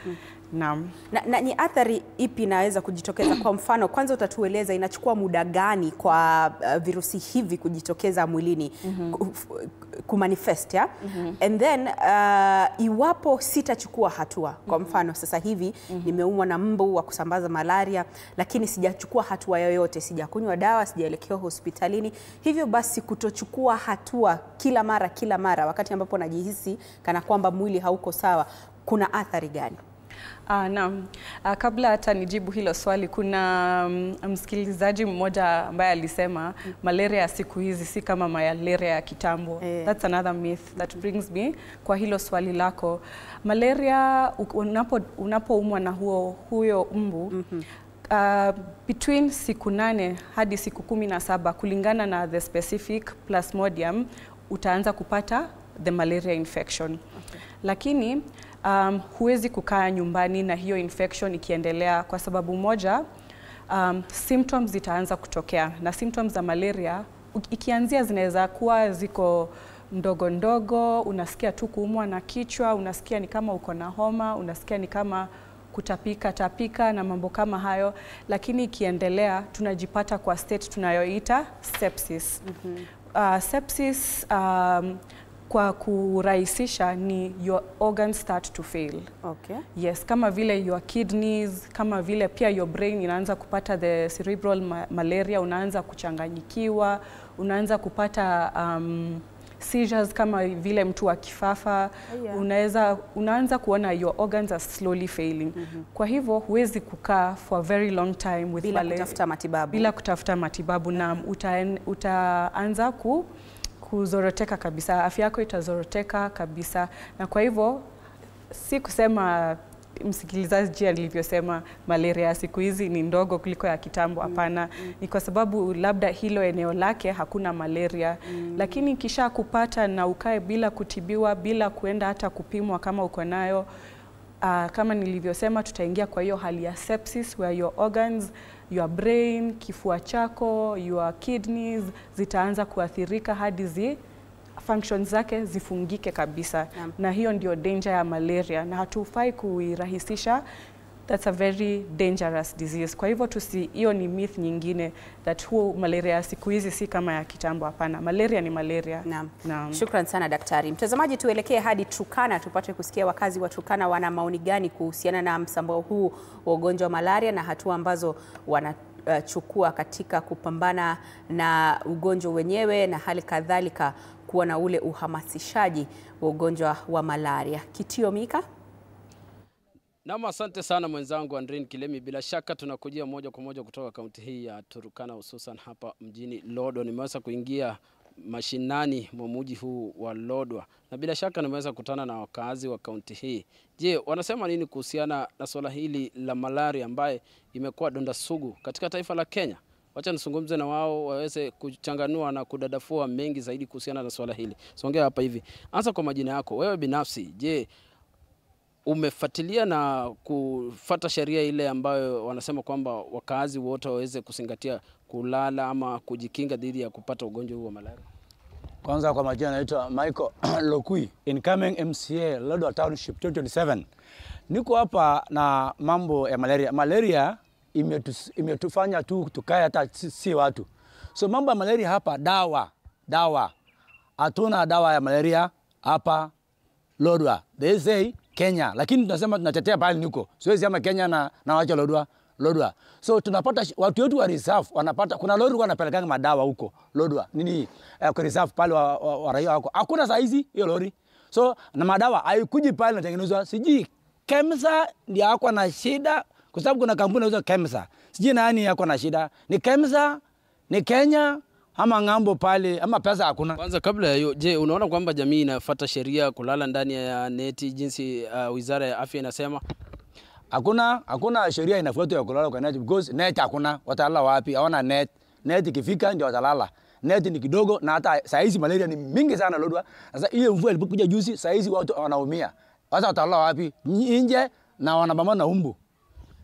Speaker 3: Naam.
Speaker 2: Na ni athari ipi inaweza kujitokeza? Kwa mfano, kwanza utatueleza inachukua muda gani kwa virusi hivi kujitokeza mwilini kumanifest, ya? And then iwapo sitachukua hatua, kwa mfano sasa hivi nimeumwa na mbu wa kusambaza malaria, lakini sijachukua hatua yoyote, sijakunywa dawa, sijaelekea hospitalini, hivyo basi kutochukua hatua kila mara wakati ambapo najihisi kana kwamba mwili hauko sawa, kuna athari gani?
Speaker 3: Naam. Kabla hata nijibu hilo swali, kuna msikilizaji mmoja ambaye alisema malaria ya siku hizi si kama malaria ya kitambo. That's another myth that brings me kwa hilo swali lako. Malaria unapoumwa na huyo mbu between siku 8 hadi siku 17 kulingana na the specific plasmodium utaanza kupata the malaria infection. Okay. Lakini huwezi kukaa nyumbani na hiyo infection ikiendelea kwa sababu moja, symptoms zitaanza kutokea, na symptoms za malaria ikianzia zinaweza kuwa ziko ndogo, unasikia tu kuumwa na kichwa, unasikia ni kama uko na homa, unasikia ni kama kutapika na mambo kama hayo, lakini ikiendelea tunajipata kwa state tunayoita sepsis. Sepsis kwa kurahisisha ni your organs start to fail.
Speaker 2: Okay.
Speaker 3: Yes, kama vile your kidneys, kama vile pia your brain inaanza kupata the cerebral malaria, unaanza kuchanganyikiwa, unaanza kupata seizures kama vile mtu wa kifafa, unaanza kuona your organs are slowly failing. Kwa hivyo huwezi kukaa for a very long time with
Speaker 2: bila kutafuta matibabu.
Speaker 3: Na utaanza kuzoroteka kabisa, afya yako itazoroteka kabisa. Na kwa hivyo si kusema msikilizaji alivyosema malaria siku hizi ni ndogo kuliko ya kitambo, hapana. Ni kwa sababu labda hilo eneo lake hakuna malaria, lakini kisha kupata na ukae bila kutibiwa, bila kuenda hata kupimwa kama uko nayo, kama nilivyosema tutaingia kwa hiyo hali ya sepsis where your organs, your brain, kifua chako, your kidneys zitaanza kuathirika hadi functions zake zifungike kabisa. Na hiyo ndio danger ya malaria na hatufai kuirahisisha. That's a very dangerous disease. Kwa hivyo hiyo ni myth nyingine that malaria siku hizi si kama ya kitambo, hapana. Malaria ni malaria.
Speaker 2: Naam. Shukran sana daktari. Mtazamaji, tuelekee hadi Turkana tupate kusikia wakazi wa Turkana wana maoni gani kuhusiana na msambao huu wa ugonjwa wa malaria na hatua ambazo wanachukua katika kupambana na ugonjwa wenyewe na hali kadhalika kuwa na ule uhamasishaji wa ugonjwa wa malaria. Kitio Mika.
Speaker 4: Naam, asante sana mwenzangu Andrin Kilemi. Bila shaka tunakujia moja kwa moja kutoka kaunti hii ya Turkana, hususan hapa mjini Lodwar. Nimeweza kuingia mashinani mwa mji huu wa Lodwar na bila shaka nimeweza kukutana na wakazi wa kaunti hii. Je, wanasema nini kuhusiana na swala hili la malaria ambaye imekuwa donda sugu katika taifa la Kenya? Wacha nisungumze na wao waweze kuchanganua na kudadafua mengi zaidi kuhusiana na swala hili. Songea hapa hivi. Anza kwa majina yako. Wewe binafsi, je, umefuatilia na kufuata sheria ile ambayo wanasema kwamba wakazi wote waweze kuzingatia kulala ama kujikinga dhidi ya kupata ugonjwa huu wa malaria?
Speaker 6: Kwanza kwa majina naitwa Michael Lokui, incoming MCA Lodwar Township 2027. Niko hapa na mambo ya malaria. Malaria imetufanya tu tukae hata si watu. So mambo ya malaria hapa, dawa. Hatuna dawa ya malaria hapa Lodwar. They say Kenya, lakini tunasema tunatetea pale niko. Siwezi ama Kenya na wacha Lodwar. So tunapata watu wetu wa reserve wanapata, kuna lori wanapelekanga madawa huko Lodwar. Nini kwa reserve pale wa raia wako. Hakuna saizi hiyo lori. So na madawa haikuji pale natengenezwa. Siji KEMSA ndio yako na shida kwa sababu kuna kampuni inauza KEMSA. Siji nani yako na shida. Ni KEMSA, ni Kenya ama ngambo pale ama pesa hakuna.
Speaker 4: Kwanza kabla ya hiyo, je, unaona kwamba jamii inafuata sheria kulala ndani ya neti jinsi Wizara ya Afya inasema?
Speaker 6: Hakuna sheria inafuatwa ya kulala kwa net because net hakuna. Watalala wapi? Hawana net. Net ikifika ndio watalala. neti ni kidogo, na hata saa hizi malaria ni mingi sana Lodwar. Sasa hiyo mvua ilipokuja juzi, saa hizi watu wanaumia. Sasa watalala wapi? Nje na wanapambana na umbu.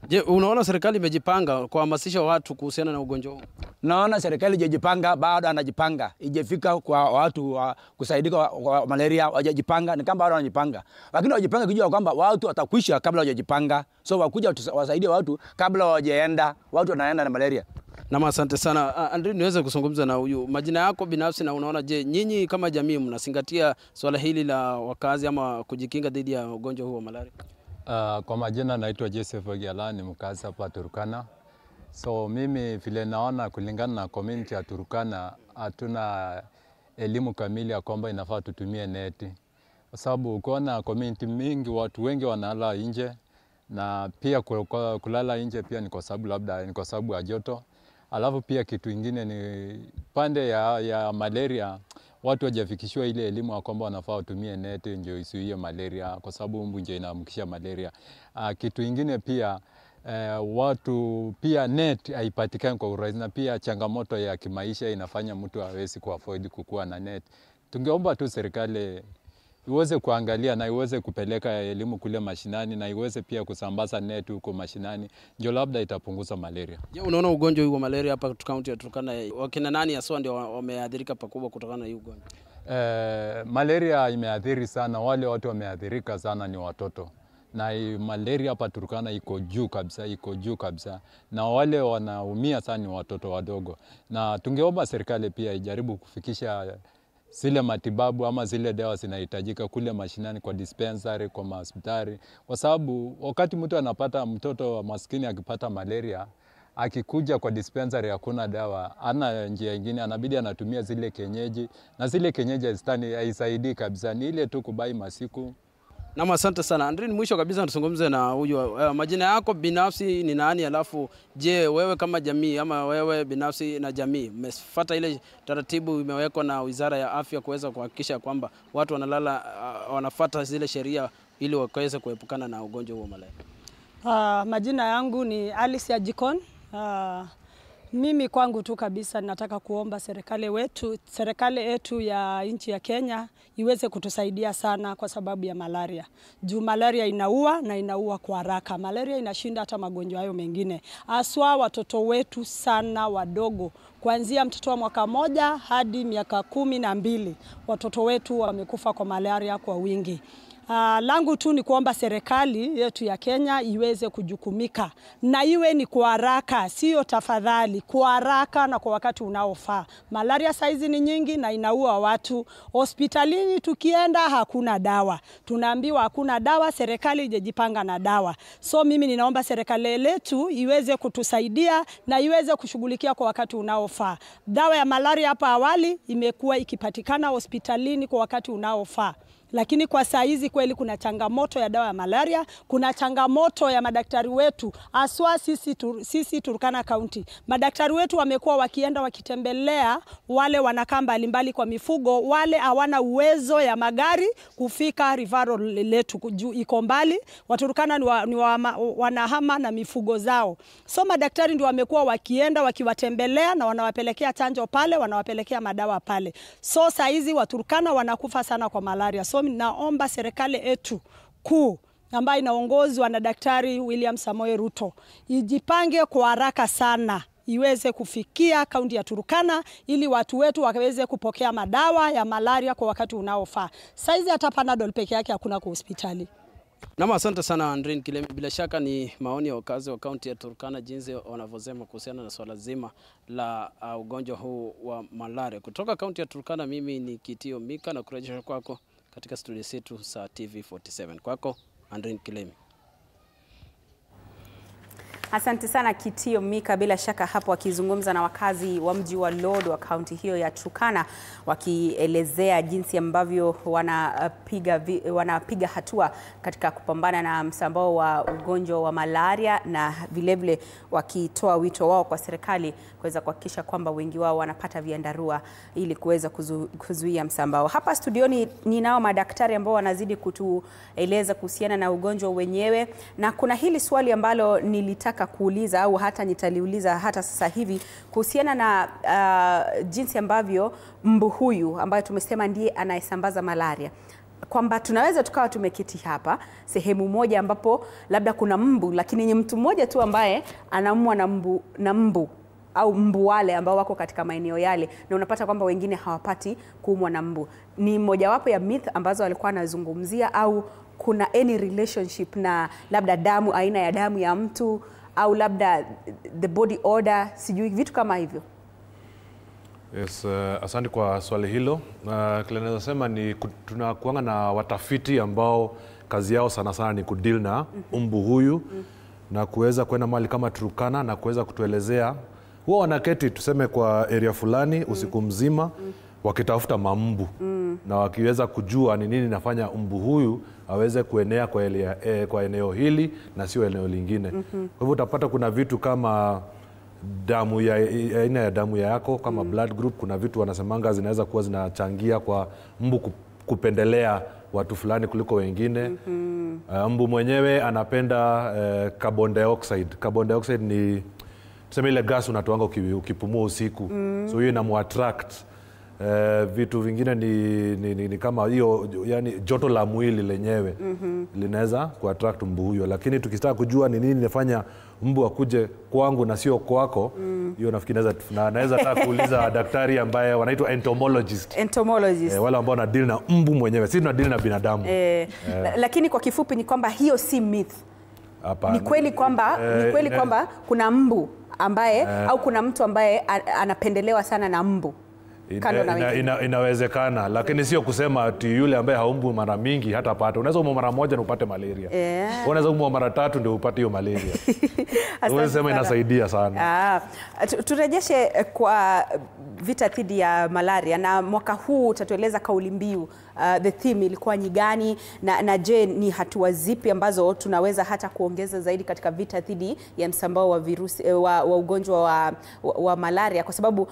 Speaker 4: Je, unaona serikali imejipanga kuhamasisha watu kuhusiana na ugonjwa huu?
Speaker 6: Naona serikali hajajipanga, bado anajipanga. Ijefika kwa watu kusaidika kwa malaria, hajajipanga, ni kama bado wanajipanga. Lakini wajipanga kujua kwamba watu watakwisha kabla hawajajipanga. So wakuja wasaidie watu kabla hawajaenda, watu wanaenda na malaria.
Speaker 4: Na asante sana. Andrew, niweze kuzungumza na huyu. Majina yako binafsi na unaona je, nyinyi kama jamii mnazingatia swala hili la wakazi ama kujikinga dhidi ya ugonjwa huu wa malaria?
Speaker 1: Kwa majina naitwa Joseph Ogiala, ni mkazi hapa Turkana. So mimi vile naona kulingana na community ya Turkana hatuna elimu kamili ya kwamba inafaa tutumie neti. Kwa sababu ukiona community mingi watu wengi wanalala nje, na pia kulala nje pia ni kwa sababu labda ni kwa sababu ya joto. Alafu pia kitu ingine ni pande ya malaria, watu hawajafikishiwa ile elimu ya kwamba wanafaa watumie neti ndio isuie malaria, kwa sababu mbu ndio inaamkisha malaria. Kitu ingine pia watu pia net haipatikani kwa urahisi, na pia changamoto ya kimaisha inafanya mtu hawezi kuafford kukua na net. Tungeomba tu serikali iweze kuangalia na iweze kupeleka elimu kule mashinani, na iweze pia kusambaza net huko mashinani, ndio labda itapunguza malaria.
Speaker 4: Je, unaona ugonjwa huu wa malaria hapa kaunti ya Turkana, wakina nani hasa ndio wameathirika pakubwa kutokana na hii ugonjwa?
Speaker 1: Malaria imeathiri sana, wale watu wameathirika sana ni watoto. Na malaria hapa Turkana iko juu kabisa, na wale wanaumia sana ni watoto wadogo. Na tungeomba serikali pia ijaribu kufikisha zile matibabu ama zile dawa zinahitajika kule mashinani, kwa dispensary, kwa hospitali, kwa sababu wakati mtoto maskini akipata malaria, akikuja kwa dispensary hakuna dawa, ana njia nyingine, anabidi anatumia zile kienyeji, na zile kienyeji haisaidii kabisa, ni ile tu kubai masiku.
Speaker 4: Na asante sana. Andrew, mwisho kabisa tuzungumze na huyu. Majina yako binafsi ni nani, alafu je, wewe kama jamii ama wewe binafsi na jamii mmefuata ile taratibu imewekwa na Wizara ya Afya kuweza kuhakikisha kwamba watu wanafuata zile sheria ili waweze kuepukana na ugonjwa wa malaria?
Speaker 5: Majina yangu ni Alice Ajikon. Mimi kwangu tu kabisa nataka kuomba serikali yetu ya nchi ya Kenya iweze kutusaidia sana kwa sababu ya malaria. Juu malaria inaua na inaua kwa haraka. Malaria inashinda hata magonjwa hayo mengine. Aswa watoto wetu sana wadogo, kuanzia mtoto wa mwaka 1 hadi miaka 12, watoto wetu wamekufa kwa malaria kwa wingi. Langu tu ni kuomba serikali yetu ya Kenya iweze kujukumika, na iwe ni kwa haraka, sio tafadhali, kwa haraka na kwa wakati unaofaa. Malaria saizi ni nyingi na inaua watu. Hospitalini tukienda hakuna dawa. Tunaambiwa hakuna dawa, serikali ijejipanga na dawa. So mimi ninaomba serikali yetu iweze kutusaidia na iweze kushughulikia kwa wakati unaofaa. Dawa ya malaria hapa awali imekuwa ikipatikana hospitalini kwa wakati unaofaa. Lakini kwa saa hizi kweli kuna changamoto ya dawa ya malaria, kuna changamoto ya madaktari wetu, aswa sisi Turkana County. Madaktari wetu wamekuwa wakienda wakitembelea wale wanakaa mbalimbali kwa mifugo, wale hawana uwezo ya magari kufika referral letu iko mbali, Waturkana ni wanahama na mifugo zao. So madaktari ndio wamekuwa wakienda wakiwatembelea na wanawapelekea chanjo pale, wanawapelekea madawa pale. So saa hizi Waturkana wanakufa sana kwa malaria. So naomba serikali yetu kuu ambayo inaongozwa na Daktari William Samoei Ruto ijipange kwa haraka sana, iweze kufikia kaunti ya Turkana ili watu wetu waweze kupokea madawa ya malaria kwa wakati unaofaa. Saizi hata Panadol peke yake hakuna kwa hospitali.
Speaker 4: Na asante sana Andrew Kilemi. Bila shaka ni maoni ya wakazi wa kaunti ya Turkana jinsi wanavyosema kuhusiana na swala zima la ugonjwa huu wa malaria. Kutoka kaunti ya Turkana, mimi ni Kitio Mika na kurejesha kwako katika studio zetu za TV47. Kwako Andrew Kilemi.
Speaker 2: Asante sana Kitio Mika, bila shaka hapo wakizungumza na wakazi wa mji wa Lodwar wa kaunti hiyo ya Turkana, wakielezea jinsi ambavyo wanapiga hatua katika kupambana na msambao wa ugonjwa wa malaria, na vilevile wakitoa wito wao kwa serikali kuweza kuhakikisha kwamba wengi wao wanapata vyandarua ili kuweza kuzuia msambao. Hapa studioni ninao madaktari ambao wanazidi kutueleza kuhusiana na ugonjwa wenyewe, na kuna hili swali ambalo nilitaka ningetaka kuuliza au hata nitaliuliza hata sasa hivi kuhusiana na jinsi ambavyo mbu huyu ambaye tumesema ndiye anayesambaza malaria, kwamba tunaweza tukawa tumeketi hapa sehemu moja ambapo labda kuna mbu, lakini ni mtu mmoja tu ambaye anaumwa na mbu au mbu wale ambao wako katika maeneo yale, na unapata kwamba wengine hawapati kuumwa na mbu. Ni mojawapo ya myth ambazo alikuwa anazungumzia, au kuna any relationship na labda damu, aina ya damu ya mtu, au labda the body odor, sijui vitu kama hivyo?
Speaker 15: Yes, asante kwa swali hilo. Kile naweza sema ni tunakuanga na watafiti ambao kazi yao sana sana ni kudeal na mbu huyu na kuweza kwenda mahali kama Turkana na kuweza kutuelezea. Huwa wanaketi tuseme kwa area fulani usiku mzima wakitafuta mambu na wakiweza kujua ni nini nafanya mbu huyu aweze kuenea kwa eneo hili na sio eneo lingine. Kwa hivyo utapata kuna vitu kama damu ya aina ya damu yako kama blood group, kuna vitu wanasemanga zinaweza kuwa zinachangia kwa mbu kupendelea watu fulani kuliko wengine. Mbu mwenyewe anapenda carbon dioxide. Carbon dioxide ni tuseme ile gas unatoanga ukipumua usiku. So hiyo inamuattract. Vitu vingine ni kama hiyo, yani joto la mwili lenyewe linaweza kuattract mbu huyo, lakini tukitaka kujua ni nini inafanya mbu akuje kwangu na sio kwako, hiyo nafikiri naweza taka kuuliza daktari ambaye wanaitwa entomologist. Wale ambao na deal na mbu mwenyewe, sisi tuna deal na binadamu.
Speaker 2: Lakini kwa kifupi ni kwamba hiyo si myth. Ni kweli kwamba kuna mbu ambaye au kuna mtu ambaye anapendelewa sana na mbu.
Speaker 15: Inawezekana, lakini sio kusema ati yule ambaye haumbu mara mingi hata pata. Unaweza umwa mara moja na upate malaria. Unaweza umwa mara 3 ndio upate hiyo malaria. Unaweza sema inasaidia sana.
Speaker 2: Turejeshe kwa vita dhidi ya malaria, na mwaka huu utatueleza kauli mbiu, the theme ilikuwa ni gani, na je, ni hatua zipi ambazo tunaweza hata kuongeza zaidi katika vita dhidi ya msambao wa virusi wa ugonjwa wa malaria, kwa sababu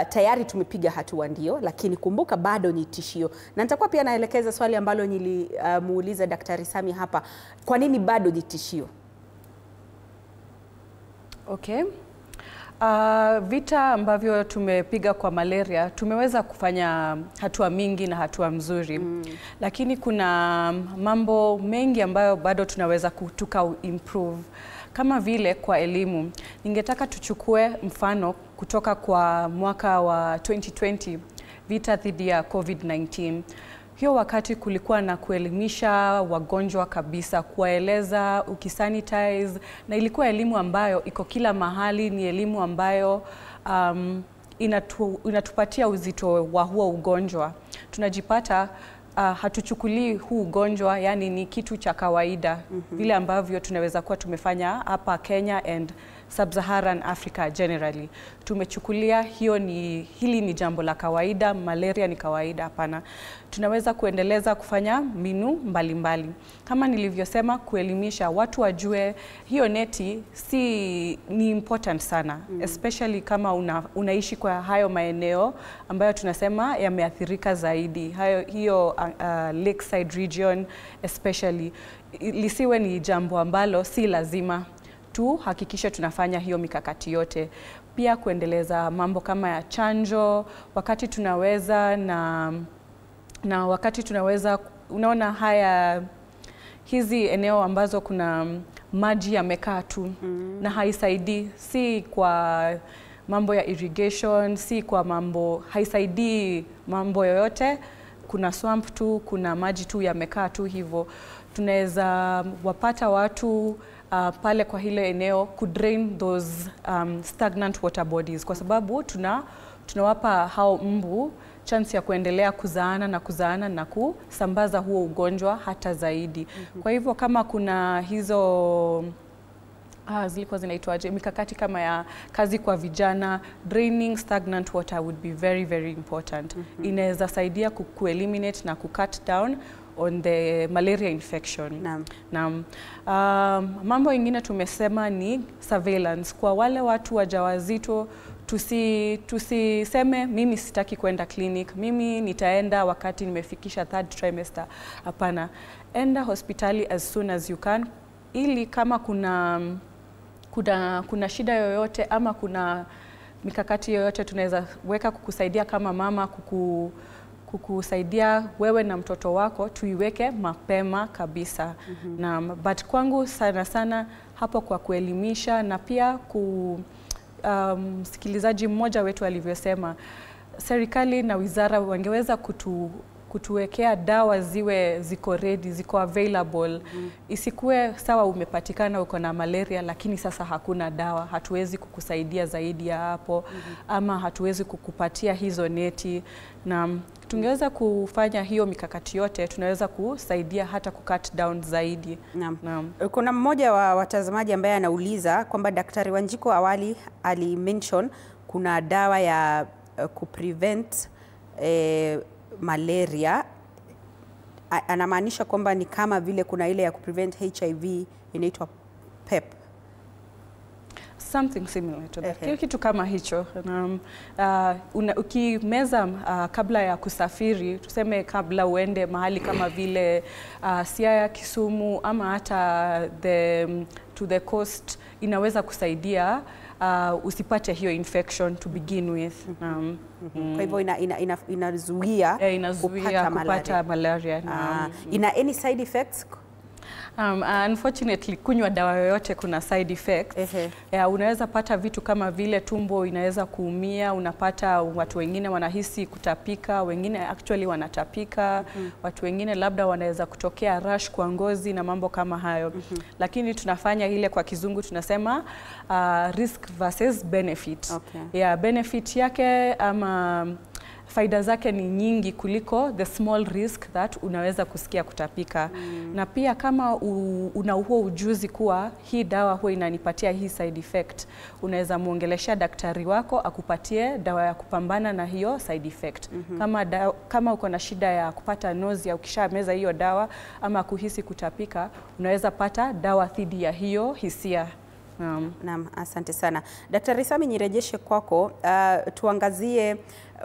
Speaker 2: tayari tumepiga hatua ndio, lakini kumbuka bado ni tishio. Na nitakuwa pia naelekeza swali ambalo nilimuuliza Daktari Sami hapa, kwa nini bado ni tishio?
Speaker 3: Okay. Vita ambavyo tumepiga kwa malaria, tumeweza kufanya hatua mingi na hatua mzuri. Lakini kuna mambo mengi ambayo bado tunaweza improve. Kama vile kwa elimu, ningetaka tuchukue mfano kutoka kwa mwaka wa 2020, vita dhidi ya COVID-19. Hiyo wakati kulikuwa na kuelimisha wagonjwa kabisa, kuwaeleza ukisanitize, na ilikuwa elimu ambayo iko kila mahali, ni elimu ambayo inatupatia uzito wa huo ugonjwa. Tunajipata hatuchukulii huu ugonjwa yani ni kitu cha kawaida vile ambavyo tunaweza kuwa tumefanya hapa Kenya and Sub-Saharan Africa generally. Tumechukulia hili ni jambo la kawaida, malaria ni kawaida. Hapana. Tunaweza kuendeleza kufanya mbinu mbalimbali. Kama nilivyosema, kuelimisha watu wajue hiyo neti ni important sana, especially kama unaishi kwa hayo maeneo ambayo tunasema yameathirika zaidi. Hiyo lakeside region especially, lisiwe ni jambo ambalo si lazima. Hakikisha tunafanya hiyo mikakati yote. Pia kuendeleza mambo kama ya chanjo wakati tunaweza, na wakati tunaweza, unaona hizi eneo ambazo kuna maji yamekaa tu na haisaidii, si kwa mambo ya irrigation, si kwa haisaidii mambo yoyote. Kuna swamp tu, kuna maji tu yamekaa tu hivyo. Tunaweza wapata watu pale kwa hile eneo kudrain those stagnant water bodies, kwa sababu tunawapa hao mbu chance ya kuendelea kuzaana na kusambaza huo ugonjwa hata zaidi. Kwa hivyo kama kuna hizo zilikuwa zinaitwaje, mikakati kama ya kazi kwa vijana, draining stagnant water would be very very important. Inaweza saidia ku-eliminate na ku-cut down on the malaria infection. Mambo ingine tumesema ni surveillance. Kwa wale watu wajawazito, tusiseme mimi sitaki kwenda clinic, mimi nitaenda wakati nimefikisha 3rd trimester. Hapana. Enda hospitali as soon as you can, ili kama kuna shida yoyote ama kuna mikakati yoyote tunaweza weka kukusaidia kama mama, kukusaidia wewe na mtoto wako, tuiweke mapema kabisa. Na but kwangu sana sana hapo kwa kuelimisha na pia msikilizaji mmoja wetu alivyosema, serikali na wizara wangeweza kutuwekea dawa ziko ready, ziko available. Isikuwe sawa umepatikana uko na malaria lakini sasa hakuna dawa, hatuwezi kukusaidia zaidi ya hapo, ama hatuwezi kukupatia hizo neti. Na tungeweza kufanya hiyo mikakati yote, tunaweza kusaidia hata cut down zaidi.
Speaker 2: Naam. Kuna mmoja wa watazamaji ambaye anauliza kwamba Daktari Wanjiku awali ali-mention kuna dawa ya kuprevent malaria. Anamaanisha kwamba ni kama vile kuna ile ya kuprevent HIV inaitwa PEP.
Speaker 3: Something similar to that. Kitu kama hicho. Ukimeza kabla ya kusafiri, tuseme kabla uende mahali kama vile Siaya, Kisumu ama hata to the coast, inaweza kusaidia usipate hiyo infection to begin with.
Speaker 2: Kwa hivyo inazuia kupata malaria. Ina any side effects?
Speaker 3: Unfortunately, kunywa dawa yoyote kuna side effects. Unaweza pata vitu kama vile tumbo inaweza kuumia, unapata watu wengine wanahisi kutapika, wengine actually wanatapika, watu wengine labda wanaweza kutokea rash kwa ngozi na mambo kama hayo. Lakini tunafanya ile kwa kizungu tunasema risk versus benefit. Benefit yake ama faida zake ni nyingi kuliko the small risk that unaweza kusikia kutapika. Na pia kama una huo ujuzi kuwa hii dawa huwa inanipatia hii side effect, unaweza muongelesha daktari wako akupatie dawa ya kupambana na hiyo side effect. Kama uko na shida ya kupata nausea, ukishameza hiyo dawa ama kuhisi kutapika, unaweza pata dawa dhidi ya hiyo hisia.
Speaker 2: Naam, asante sana. Daktari Sami, nirejeshe kwako, tuangazie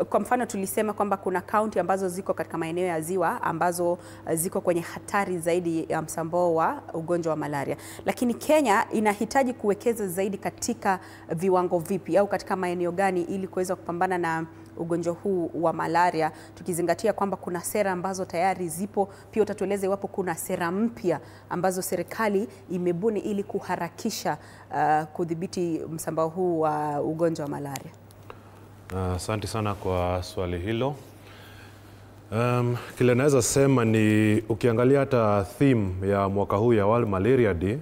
Speaker 2: kwa mfano tulisema kwamba kuna kaunti ambazo ziko katika maeneo ya ziwa ambazo ziko kwenye hatari zaidi ya msambao wa ugonjwa wa malaria. Lakini Kenya inahitaji kuwekeza zaidi katika viwango vipi au katika maeneo gani ili kuweza kupambana na ugonjwa huu wa malaria, tukizingatia kwamba kuna sera ambazo tayari zipo? Pia utatueleza iwapo kuna sera mpya ambazo serikali imebuni ili kuharakisha kudhibiti msambao huu wa ugonjwa wa malaria.
Speaker 15: Asante sana kwa swali hilo. Kile naweza sema ni ukiangalia hata theme ya mwaka huu ya World Malaria Day,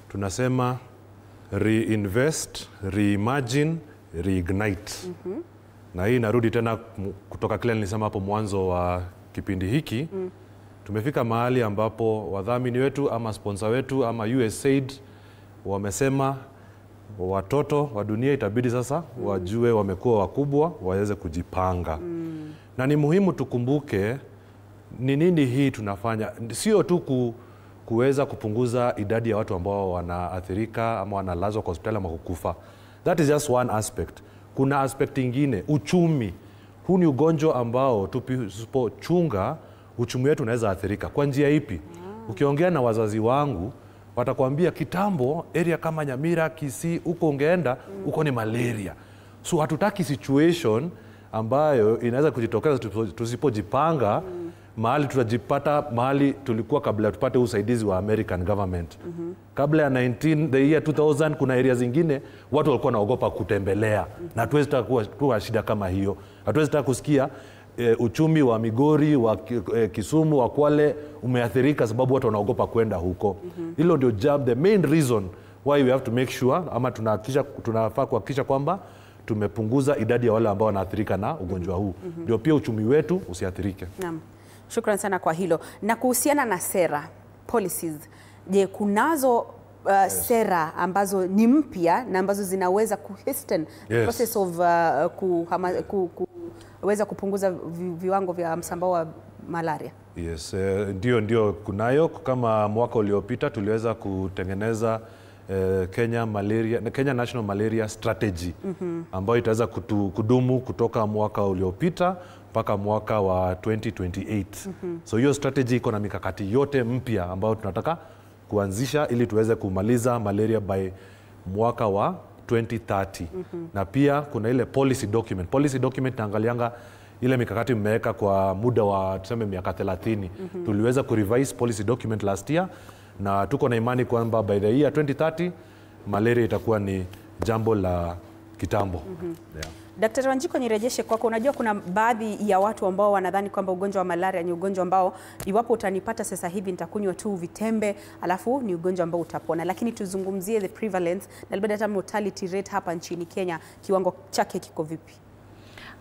Speaker 15: tunasema reinvest, reimagine, reignite. Na hii narudi tena kutoka kile nilisema hapo mwanzo wa kipindi hiki. Tumefika mahali ambapo wadhamini wetu ama sponsor wetu ama USAID wamesema watoto wa dunia itabidi sasa wajue wamekuwa wakubwa, waweze kujipanga. Na ni muhimu tukumbuke ni nini hii tunafanya. Sio tu kuweza kupunguza idadi ya watu ambao wanaathirika ama wanalazwa kwa hospitali ama kukufa. That is just one aspect. Kuna aspect ingine, uchumi. Huu ni ugonjwa ambao tusipochunga uchumi wetu unaweza athirika. Kwa njia ipi? Ukiongea na wazazi wangu watakwambia kitambo area kama Nyamira, Kisii, uko ungeenda uko ni malaria. So hatutaki situation ambayo inaweza kujitokeza tusipojipanga mahali tutajipata mahali tulikuwa kabla tupate usaidizi wa American government. Kabla ya the year 2000 kuna area zingine watu walikuwa naogopa kutembelea. Na hatuwezi kuwa shida kama hiyo. Hatuwezi kusikia uchumi wa Migori, wa Kisumu, wa Kwale umeathirika sababu watu wanaogopa kwenda huko. Hilo ndio the main reason why we have to make sure ama tunafaa kuhakikisha kwamba tumepunguza idadi ya wale ambao wanaathirika na ugonjwa huu. Ndio pia uchumi wetu usiathirike.
Speaker 2: Naam. Shukrani sana kwa hilo. Na kuhusiana na sera, policies, je, kunazo sera ambazo ni mpya na ambazo zinaweza kuhasten process of kuweza kupunguza viwango vya msambao wa malaria?
Speaker 15: Yes, ndio kunayo. Kama mwaka uliopita tuliweza kutengeneza Kenya National Malaria Strategy ambayo itaweza kudumu kutoka mwaka uliopita mpaka mwaka wa 2028. So hiyo strategy iko na mikakati yote mpya ambayo tunataka kuanzisha ili tuweze kumaliza malaria by mwaka wa 2030. Na pia kuna ile policy document. Policy document naangalianga ile mikakati mmeweka kwa muda wa tuseme miaka 30. Tuliweza kurevise policy document last year na tuko na imani kwamba by the year 2030 malaria itakuwa ni jambo la kitambo. Yeah.
Speaker 2: Daktari Wanjiko, nirejeshe kwako. Unajua kuna baadhi ya watu ambao wanadhani kwamba ugonjwa wa malaria ni ugonjwa ambao iwapo utanipata sasa hivi nitakunywa tu vitembe alafu ni ugonjwa ambao utapona. Lakini tuzungumzie the prevalence na labda hata mortality rate hapa nchini Kenya, kiwango chake kiko vipi?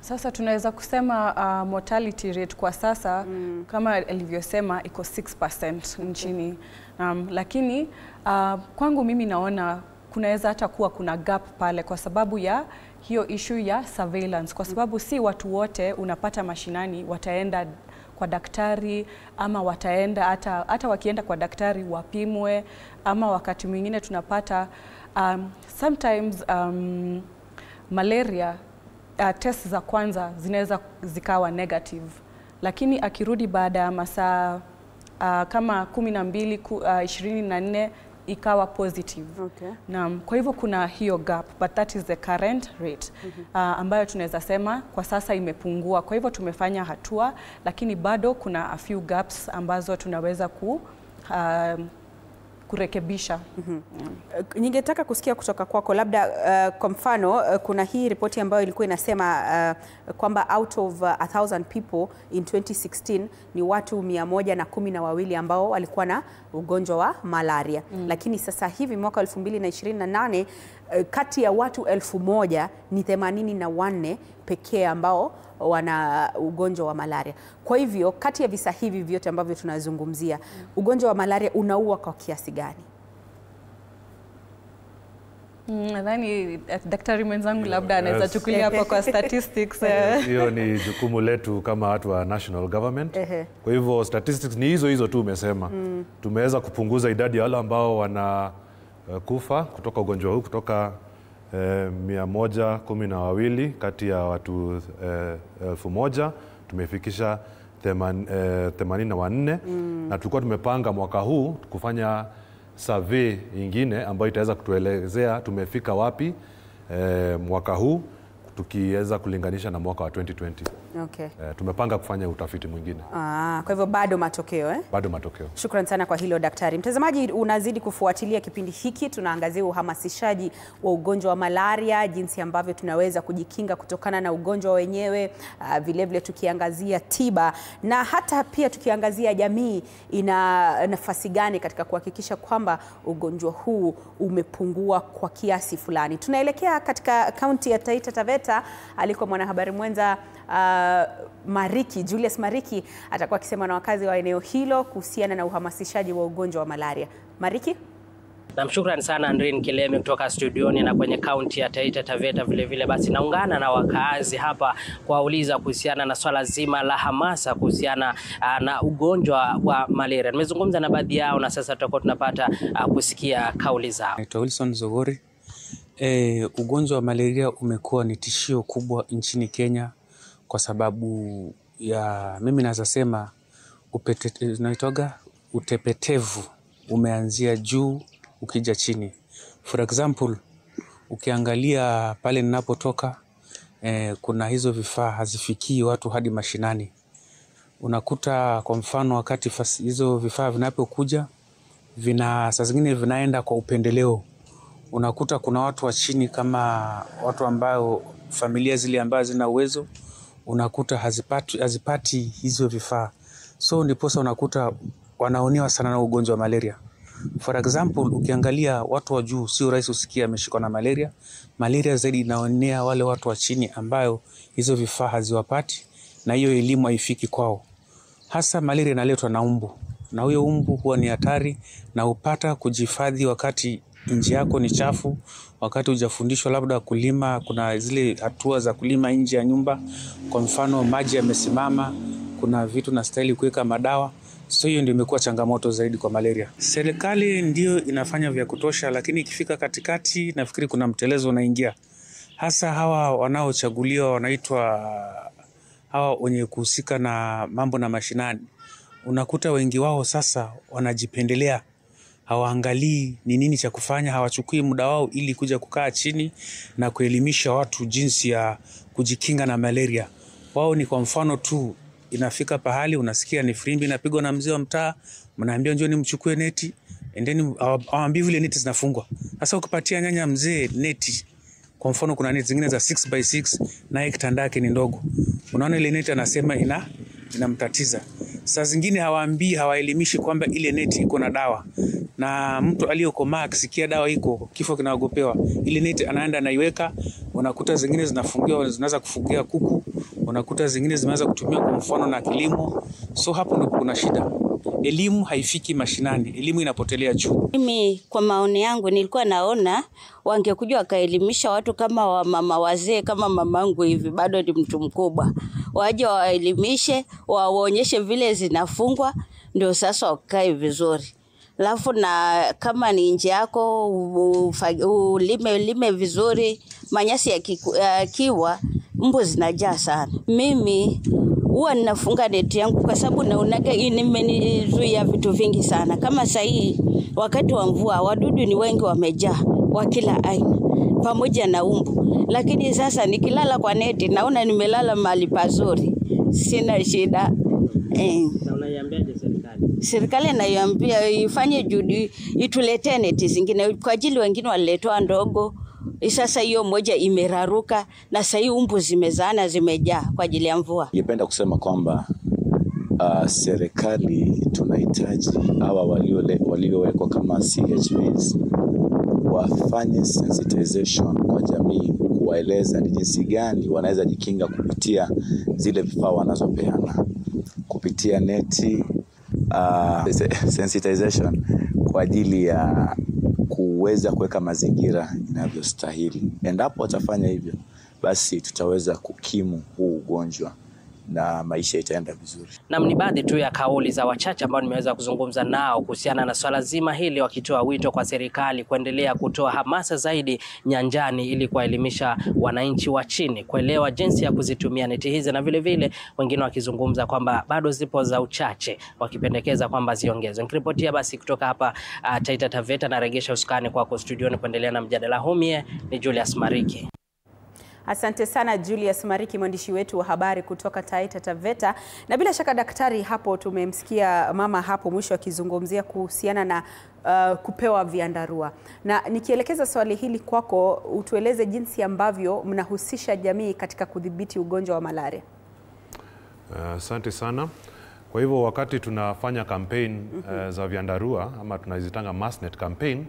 Speaker 3: Sasa tunaweza kusema mortality rate kwa sasa kama alivyosema iko 6% nchini. Lakini kwangu mimi naona kunaweza hata kuwa kuna gap pale kwa sababu ya hiyo issue ya surveillance, kwa sababu si watu wote unapata mashinani wataenda kwa daktari, ama wataenda hata wakienda kwa daktari wapimwe, ama wakati mwingine tunapata sometimes malaria test za kwanza zinaweza zikawa negative, lakini akirudi baada ya masaa kama 12 24 ikawa positive.
Speaker 2: Okay.
Speaker 3: Naam, kwa hivyo kuna hiyo gap, but that is the current rate ambayo tunaweza sema kwa sasa imepungua. Kwa hivyo tumefanya hatua, lakini bado kuna a few gaps ambazo tunaweza kurekebisha.
Speaker 2: Ningetaka kusikia kutoka kwako labda kwa mfano kuna hii ripoti ambayo ilikuwa inasema kwamba out of 1000 people in 2016 ni watu 112 ambao walikuwa na ugonjwa wa malaria. Lakini sasa hivi mwaka 2028 kati ya watu 1000 ni 84 pekee ambao wana ugonjwa wa malaria. Kwa hivyo kati ya visa hivi vyote ambavyo tunazungumzia, ugonjwa wa malaria unaua kwa kiasi gani?
Speaker 3: Nadhani daktari mwenzangu labda anaweza chukulia hapo kwa statistics.
Speaker 15: Hiyo ni jukumu letu kama watu wa national government. Kwa hivyo statistics ni hizo tu umesema. Tumeweza kupunguza idadi ya wale ambao wana kufa kutoka ugonjwa huu kutoka 112 kati ya watu 1000 tumefikisha 84 na tulikuwa tumepanga mwaka huu kufanya survey nyingine ambayo itaweza kutuelezea tumefika wapi mwaka huu tukiweza kulinganisha na mwaka wa 2020.
Speaker 2: Okay.
Speaker 15: Tumepanga kufanya utafiti mwingine.
Speaker 2: Kwa hivyo bado matokeo
Speaker 15: Bado matokeo.
Speaker 2: Shukrani sana kwa hilo daktari. Mtazamaji, unazidi kufuatilia kipindi hiki, tunaangazia uhamasishaji wa ugonjwa wa malaria, jinsi ambavyo tunaweza kujikinga kutokana na ugonjwa wenyewe, vile vile tukiangazia tiba na hata pia tukiangazia jamii ina nafasi gani katika kuhakikisha kwamba ugonjwa huu umepungua kwa kiasi fulani. Tunaelekea katika kaunti ya Taita Taveta aliko mwanahabari mwenza Julius Mariki atakuwa akisema na wakazi wa eneo hilo kuhusiana na uhamasishaji wa ugonjwa wa malaria. Mariki?
Speaker 7: Namshukrani sana Andrin Kileme kutoka studioni na kwenye kaunti ya Taita Taveta. Vile basi naungana na wakazi hapa kuwauliza kuhusiana na swala zima la hamasa kuhusiana na ugonjwa wa malaria. Nimezungumza na baadhi yao na sasa tutakuwa tunapata kusikia kauli zao.
Speaker 8: Naitwa Wilson Zogori. Ugonjwa wa malaria umekuwa ni tishio kubwa nchini Kenya kwa sababu ya mimi naweza sema utepetevu umeanzia juu ukija chini. For example, ukiangalia pale ninapotoka kuna hizo vifaa hazifikii watu hadi mashinani. Unakuta kwa mfano wakati hizo vifaa vinapokuja saa zingine vinaenda kwa upendeleo. Unakuta kuna watu wa chini kama watu ambao familia zile ambazo zina uwezo, unakuta hazipati hizo vifaa. So ndiposa unakuta wanaonewa sana na ugonjwa wa malaria. For example, ukiangalia watu wa juu sio rahisi usikie ameshikwa na malaria. Malaria zaidi inaonea wale watu wa chini ambayo hizo vifaa haziwapati na hiyo elimu haifiki kwao. Hasa malaria inaletwa na umbu. Na huyo umbu huwa ni hatari na upata kujihifadhi wakati nje yako ni chafu, wakati hujafundishwa labda kulima, kuna zile hatua za kulima nje ya nyumba. Kwa mfano maji yamesimama, kuna vitu na stahili kuweka madawa. So hiyo ndio imekuwa changamoto zaidi kwa malaria. Serikali ndio inafanya vya kutosha, lakini ikifika katikati nafikiri kuna mtelezo unaingia. Hasa hawa wanaochaguliwa wanaitwa hawa wenye kuhusika na mambo na mashinani. Unakuta wengi wao sasa wanajipendelea hawaangalii ni nini cha kufanya, hawachukui muda wao ili kuja kukaa chini na kuelimisha watu jinsi ya kujikinga na malaria. Wao ni kwa mfano tu, inafika pahali unasikia ni firimbi inapigwa na mzee wa mtaa, mnaambia njoni mchukue neti, endeni, hawaambii vile neti zinafungwa. Sasa ukipatia nyanya mzee neti, kwa mfano kuna neti zingine za 6x6 na kitanda yake ni ndogo, unaona ile neti anasema inamtatiza. Saa zingine hawaambii, hawaelimishi kwamba ile neti iko na dawa, na mtu aliyokomaa akisikia dawa iko, kifo kinaogopewa, ile neti anaenda anaiweka. Unakuta zingine zinafungiwa, zinaweza kufugia kuku, unakuta zingine zimeanza kutumia kwa mfano na kilimo. So hapo ndipo kuna shida. Elimu haifiki mashinani, elimu inapotelea juu.
Speaker 11: Mimi kwa maoni yangu nilikuwa naona wangekuja wakaelimisha watu kama wamama wazee, kama mamangu hivi, bado ni mtu mkubwa. Waje waelimishe, waonyeshe vile zinafungwa, ndio sasa wakae vizuri. Alafu na kama ni nje yako ulime vizuri, manyasi yakiwa mbu zinajaa sana. Mimi huwa ninafunga neti yangu kwa sababu naonaga imenizuia vitu vingi sana. Kama sahii wakati wa mvua wadudu ni wengi, wamejaa wa kila aina pamoja na umbu. Lakini sasa nikilala kwa neti naona nimelala mahali pazuri, sina shida.
Speaker 7: Na unaiambiaje serikali?
Speaker 11: Serikali naiambia ifanye juhudi ituletee neti zingine kwa ajili wengine waliletwa ndogo. Sasa hiyo moja imeraruka na sasa hii umbu zimezaana, zimejaa kwa ajili ya mvua.
Speaker 12: Ningependa kusema kwamba serikali tunahitaji hawa waliowekwa kama CHVs wafanye sensitization kwa jamii, kuwaeleza ni jinsi gani wanaweza jikinga kupitia zile vifaa wanazopeana, kupitia neti, sensitization kwa ajili ya kuweza kuweka mazingira inavyostahili. Endapo watafanya hivyo, basi tutaweza kukimu huu ugonjwa na maisha itaenda vizuri.
Speaker 7: Na ni baadhi tu ya kauli za wachache ambao nimeweza kuzungumza nao kuhusiana na swala zima hili, wakitoa wito kwa serikali kuendelea kutoa hamasa zaidi nyanjani ili kuwaelimisha wananchi wa chini kuelewa jinsi ya kuzitumia neti hizi, na vile vile wengine wakizungumza kwamba bado zipo za uchache, wakipendekeza kwamba ziongezwe. Nikiripotia basi kutoka hapa Taita Taveta, na regesha usukani kwako studioni kuendelea na mjadala huu. Mie ni Julius Mariki.
Speaker 2: Asante sana Julius Mariki, mwandishi wetu wa habari kutoka Taita Taveta. Na bila shaka daktari, hapo tumemsikia mama hapo mwisho akizungumzia kuhusiana na kupewa viandarua. Na nikielekeza swali hili kwako, utueleze jinsi ambavyo mnahusisha jamii katika kudhibiti ugonjwa wa malaria.
Speaker 15: Asante sana. Kwa hivyo wakati tunafanya campaign za viandarua ama tunazitanga massnet campaign,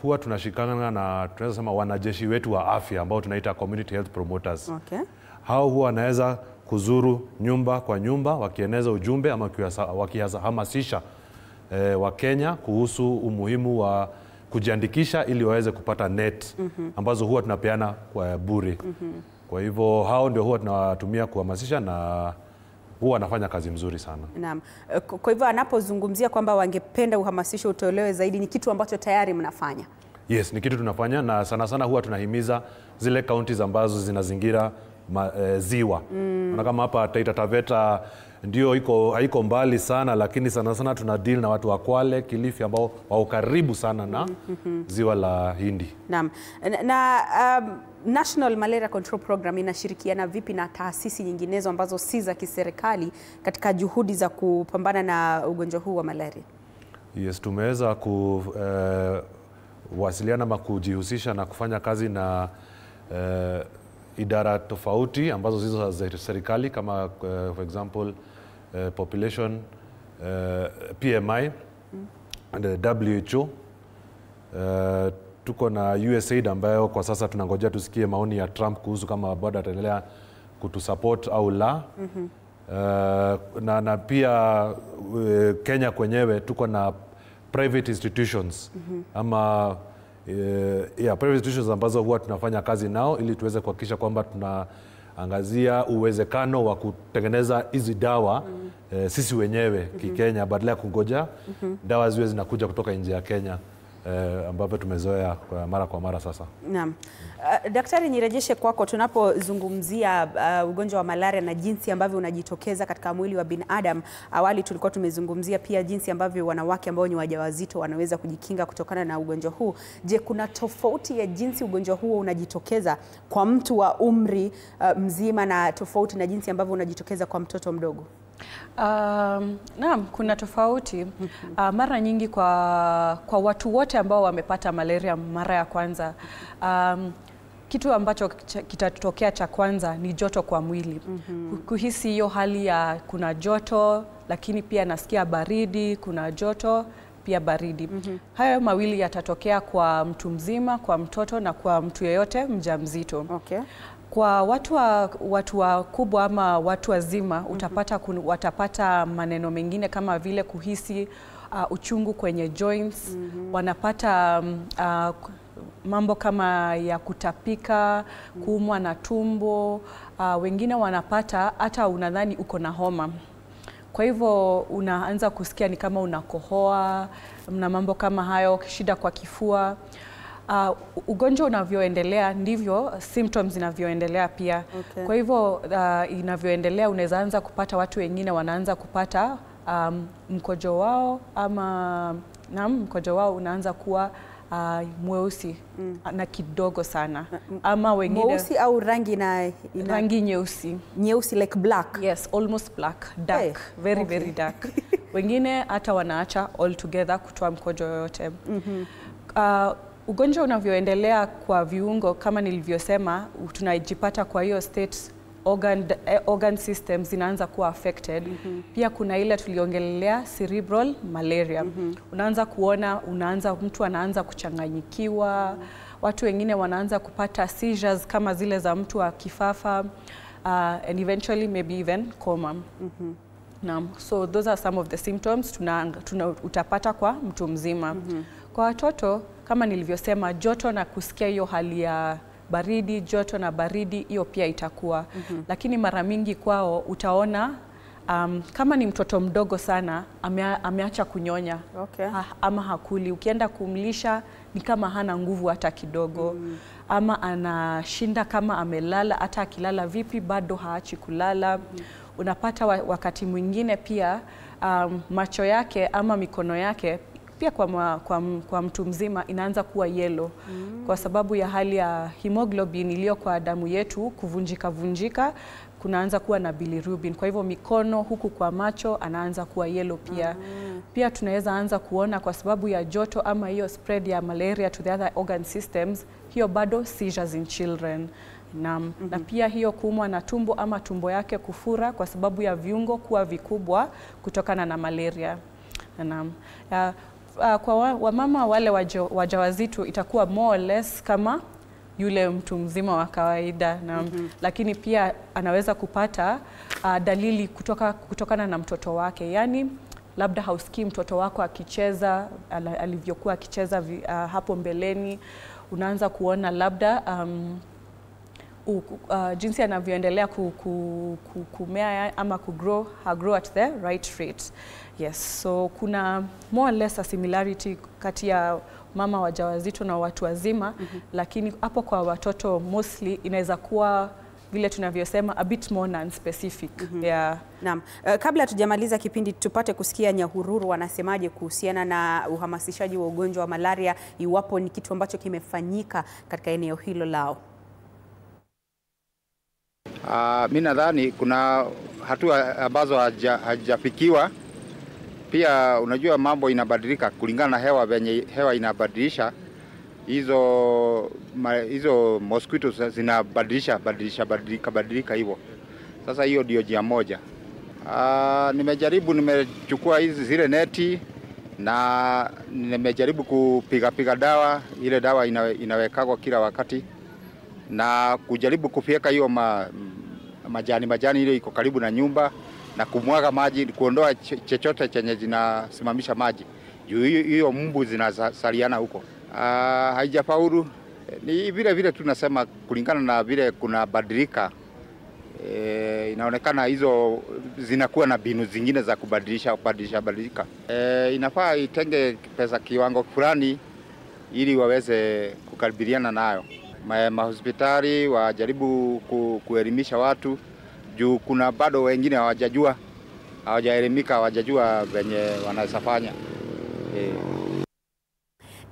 Speaker 15: huwa tunashikana na tunaweza sema wanajeshi wetu wa afya ambao tunaita community health promoters.
Speaker 2: Okay.
Speaker 15: Hao huwa wanaweza kuzuru nyumba kwa nyumba wakieneza ujumbe ama wakihamasisha Wakenya kuhusu umuhimu wa kujiandikisha ili waweze kupata net ambazo huwa tunapeana kwa bure. Kwa hivyo hao ndio huwa tunawatumia kuhamasisha na huwa anafanya kazi mzuri sana.
Speaker 2: Naam. Kwa hivyo anapozungumzia kwamba wangependa uhamasisho utolewe zaidi, ni kitu ambacho tayari mnafanya?
Speaker 15: Yes, ni kitu tunafanya, na sana sana huwa tunahimiza zile counties ambazo zinazingira ziwa. Na kama hapa Taita Taveta ndio haiko mbali sana, lakini sana sana tuna deal na watu wa Kwale, Kilifi ambao wako karibu sana na ziwa la Hindi.
Speaker 2: Naam. Na National Malaria Control Program inashirikiana vipi na taasisi nyinginezo ambazo si za kiserikali katika juhudi za kupambana na ugonjwa huu wa malaria?
Speaker 15: Yes, tumeweza kuwasiliana ama kujihusisha na kufanya kazi na idara tofauti ambazo zizo za serikali kama for example population, PMI and WHO. Tuko na USAID ambayo kwa sasa tunangojea tusikie maoni ya Trump kuhusu kama bado ataendelea kutusupport au la. Na pia Kenya kwenyewe tuko na private institutions ama private institutions ambazo huwa tunafanya kazi nao ili tuweze kuhakikisha kwamba tunaangazia uwezekano wa kutengeneza hizi dawa sisi wenyewe kikenya badala ya kungoja dawa ziwe zinakuja kutoka nje ya Kenya. ambavyo tumezoea mara kwa mara sasa.
Speaker 2: Naam. Daktari, nirejeshe kwako tunapozungumzia ugonjwa wa malaria na jinsi ambavyo unajitokeza katika mwili wa binadamu. Awali tulikuwa tumezungumzia pia jinsi ambavyo wanawake ambao ni wajawazito wanaweza kujikinga kutokana na ugonjwa huu. Je, kuna tofauti ya jinsi ugonjwa huo unajitokeza kwa mtu wa umri mzima na tofauti na jinsi ambavyo unajitokeza kwa mtoto mdogo?
Speaker 3: Naam, kuna tofauti. Mara nyingi kwa watu wote ambao wamepata malaria mara ya kwanza, kitu ambacho kitatokea cha kwanza ni joto kwa mwili. Kuhisi hiyo hali ya kuna joto, lakini pia nasikia baridi, kuna joto pia baridi. Hayo mawili yatatokea kwa mtu mzima, kwa mtoto na kwa mtu yeyote mjamzito.
Speaker 2: Okay.
Speaker 3: Kwa watu wakubwa ama watu wazima watapata maneno mengine kama vile kuhisi uchungu kwenye joints, wanapata mambo kama ya kutapika, kuumwa na tumbo, wengine wanapata hata unadhani uko na homa. Kwa hivyo unaanza kusikia ni kama unakohoa na mambo kama hayo, shida kwa kifua. Ugonjwa unavyoendelea ndivyo symptoms inavyoendelea pia.
Speaker 2: Okay.
Speaker 3: Kwa hivyo inavyoendelea unaweza anza kupata watu wengine wanaanza kupata mkojo wao ama mkojo wao unaanza kuwa mweusi na kidogo sana, ama wengine
Speaker 2: mweusi au rangi
Speaker 3: rangi nyeusi.
Speaker 2: Nyeusi like black?
Speaker 3: Yes, almost black, dark, very very dark. Wengine hata wanaacha altogether kutoa mkojo yoyote. Ugonjwa unavyoendelea kwa viungo kama nilivyosema, tunajipata kwa hiyo state organ systems zinaanza kuwa affected. Pia kuna ile tuliongelelea cerebral malaria. Unaanza kuona, mtu anaanza kuchanganyikiwa, watu wengine wanaanza kupata seizures kama zile za mtu wa kifafa, and eventually maybe even coma. So those are some of the symptoms utapata kwa mtu mzima. Kwa watoto kama nilivyosema, joto na kusikia hiyo hali ya baridi, joto na baridi, hiyo pia itakuwa. Lakini mara mingi kwao utaona kama ni mtoto mdogo sana ameacha kunyonya.
Speaker 2: Okay.
Speaker 3: Ama hakuli. Ukienda kumlisha ni kama hana nguvu hata kidogo. Ama anashinda kama amelala, hata akilala vipi bado haachi kulala. Unapata wakati mwingine pia macho yake ama mikono yake pia kwa mtu mzima inaanza kuwa yellow kwa sababu ya hali ya hemoglobin iliyo kwa damu yetu kuvunjika, kunaanza kuwa na bilirubin. Kwa hivyo mikono huku kwa macho anaanza kuwa yellow pia. Pia tunaweza anza kuona kwa sababu ya joto ama hiyo spread ya malaria to the other organ systems, hiyo bado seizures in children. Na pia hiyo kuumwa na tumbo ama tumbo yake kufura kwa sababu ya viungo kuwa vikubwa kutokana na malaria. Kwa wamama wale wajawazito itakuwa more or less kama yule mtu mzima wa kawaida lakini pia anaweza kupata dalili kutokana na mtoto wake. Yani labda hausikii mtoto wako akicheza alivyokuwa akicheza hapo mbeleni. Unaanza kuona labda jinsi anavyoendelea kumea ama grow at the right rate. Yes, so kuna more or less a similarity kati ya mama wajawazito na watu wazima, lakini hapo kwa watoto mostly inaweza kuwa vile tunavyosema a bit more non-specific.
Speaker 2: Naam. Kabla tujamaliza kipindi tupate kusikia Nyahururu wanasemaje kuhusiana na uhamasishaji wa ugonjwa wa malaria, iwapo ni kitu ambacho kimefanyika katika eneo hilo lao.
Speaker 10: Mimi nadhani kuna hatua ambazo hajafikiwa. Pia unajua mambo inabadilika kulingana na hewa, venye hewa inabadilisha. Hizo mosquitoes zinabadilika hivyo. Sasa hiyo ndio njia moja. Nimechukua zile neti na nimejaribu kupiga dawa. Ile dawa inawekagwa kila wakati na kujaribu kufyeka hiyo majani ile iko karibu na nyumba na kumwaga maji, kuondoa chochote chenye zinasimamisha maji. Juu hiyo mbu zinasaliana huko. Haijafaulu. Ni vile tunasema kulingana na vile kuna badilika. Inaonekana hizo zinakuwa na binu zingine za kubadilisha. Inafaa itenge pesa kiwango fulani ili waweze kukabiliana nayo. Mahospitali wajaribu kuelimisha watu juu kuna bado wengine hawajaelimika, hawajajua venye wanasafanya.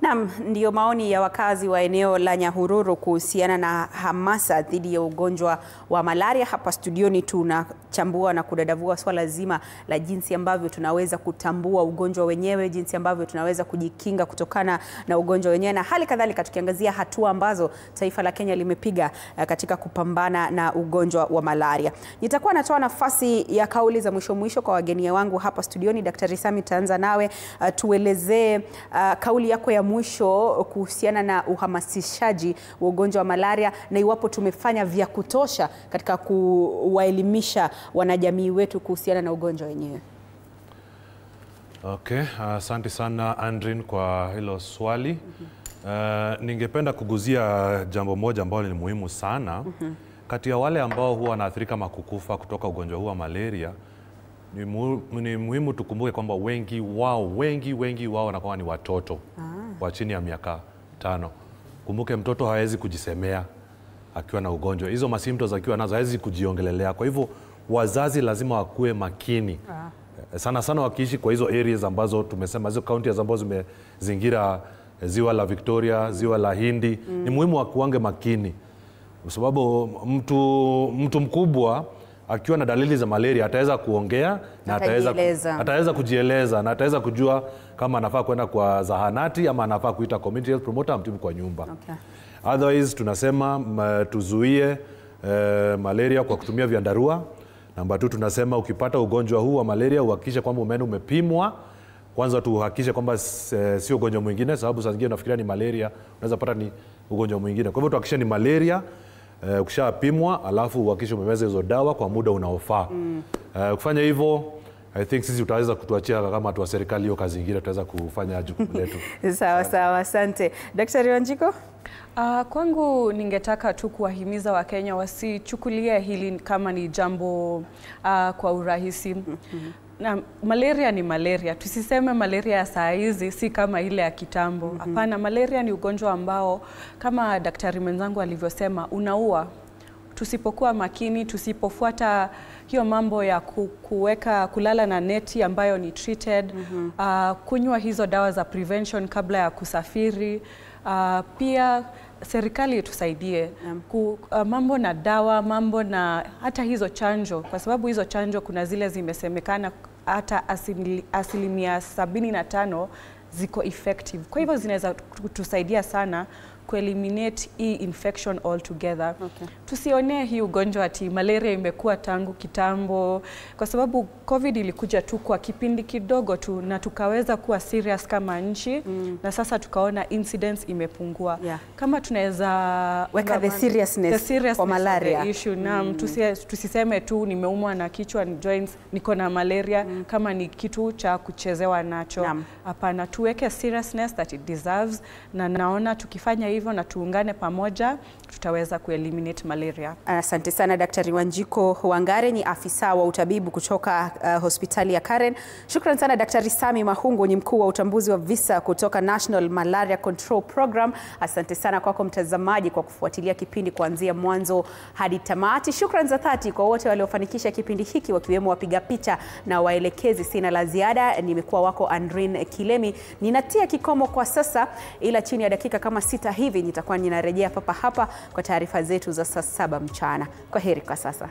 Speaker 2: Naam, ndiyo maoni ya wakazi wa eneo la Nyahururu kuhusiana na hamasa dhidi ya ugonjwa wa malaria. Hapa studioni tunachambua na kudadavua swala zima la jinsi ambavyo tunaweza kutambua ugonjwa wenyewe, jinsi ambavyo tunaweza kujikinga kutokana na ugonjwa wenyewe, na hali kadhalika tukiangazia hatua ambazo taifa la Kenya limepiga katika kupambana na ugonjwa wa malaria. Nitakuwa natoa nafasi ya kauli za mwisho kwa wageni wangu hapa studioni. Daktari Sami, taanza nawe, tuelezee kauli yako ya mwisho kuhusiana na uhamasishaji wa ugonjwa wa malaria na iwapo tumefanya vya kutosha katika kuwaelimisha wanajamii wetu kuhusiana na ugonjwa wenyewe.
Speaker 15: Okay, asante sana Andrin kwa hilo swali. Ningependa kuguzia jambo moja ambalo ni muhimu sana. Kati ya wale ambao huwa wanaathirika ama kukufa kutoka ugonjwa huu wa malaria, ni muhimu tukumbuke kwamba wengi wao wanakuwa ni watoto wa chini ya miaka 5. Kumbuke mtoto hawezi kujisemea akiwa na ugonjwa. Hizo masymptoms akiwa nazo hawezi kujiongelelea. Kwa hivyo wazazi lazima wakuwe makini. Sana sana wakiishi kwa hizo areas ambazo tumesema, hizo counties ambazo zimezingira ziwa la Victoria, ziwa la Hindi. Ni muhimu wakuange makini. Kwa sababu mtu mkubwa akiwa na dalili za malaria ataweza kuongea na ataweza kujieleza na ataweza kujua kama anafaa kwenda kwa zahanati ama anafaa kuita community health promoter amtibu kwa nyumba. Otherwise tunasema tuzuie malaria kwa kutumia vyandarua. Namba 2 tunasema ukipata ugonjwa huu wa malaria uhakikishe kwamba umeenda umepimwa. Kwanza tuhakikishe kwamba sio ugonjwa mwingine, sababu saa zingine unafikiria ni malaria, unaweza pata ni ugonjwa mwingine. Kwa hivyo tuhakikishe ni malaria. Ukishapimwa alafu uhakikishe umemeza hizo dawa kwa muda unaofaa. Kufanya hivyo, I think sisi tutaweza kutuachia kama watu wa serikali hiyo kazi nyingine, tutaweza kufanya jukumu letu.
Speaker 2: Sawa, asante. Daktari Wanjiko?
Speaker 3: Kwangu ningetaka tu kuwahimiza Wakenya wasichukulie hili kama ni jambo kwa urahisi. Na malaria ni malaria. Tusiseme malaria ya saa hizi si kama ile ya kitambo. Hapana, malaria ni ugonjwa ambao kama daktari mwenzangu alivyosema unaua. Tusipokuwa makini, tusipofuata hiyo mambo ya kulala na neti ambayo ni treated, kunywa hizo dawa za prevention kabla ya kusafiri, pia serikali itusaidie mambo na dawa, mambo na hata hizo chanjo, kwa sababu hizo chanjo kuna zile zimesemekana hata 75% ziko effective. Kwa hivyo zinaweza kutusaidia sana kueliminate hii infection altogether. Tusionee hii ugonjwa ati malaria imekuwa tangu kitambo, kwa sababu COVID ilikuja tu kwa kipindi kidogo tu na tukaweza kuwa serious kama nchi na sasa tukaona incidence imepungua. Kama tunaweza
Speaker 2: weka the seriousness kwa malaria
Speaker 3: issue, tusiseme tu nimeumwa na kichwa, ni joints, niko na malaria kama ni kitu cha kuchezewa nacho. Hapana, tuweke seriousness that it deserves, na naona tukifanya hivyo na tuungane pamoja tutaweza kueliminate malaria.
Speaker 2: Asante sana Daktari Wanjiko Wangare, ni afisa wa utabibu kutoka hospitali ya Karen. Shukran sana Daktari Sami Mahungu, ni mkuu wa utambuzi wa visa kutoka National Malaria Control Program. Asante sana kwako mtazamaji kwa kufuatilia kipindi kuanzia mwanzo hadi tamati. Shukran za dhati kwa wote waliofanikisha kipindi hiki, wakiwemo wapiga picha na waelekezi. Sina la ziada, nimekuwa wako Andrin Kilemi. Ninatia kikomo kwa sasa, ila chini ya dakika kama 6 hivi nitakuwa ninarejea hapa kwa taarifa zetu za saa 7 mchana. Kwaheri kwa sasa.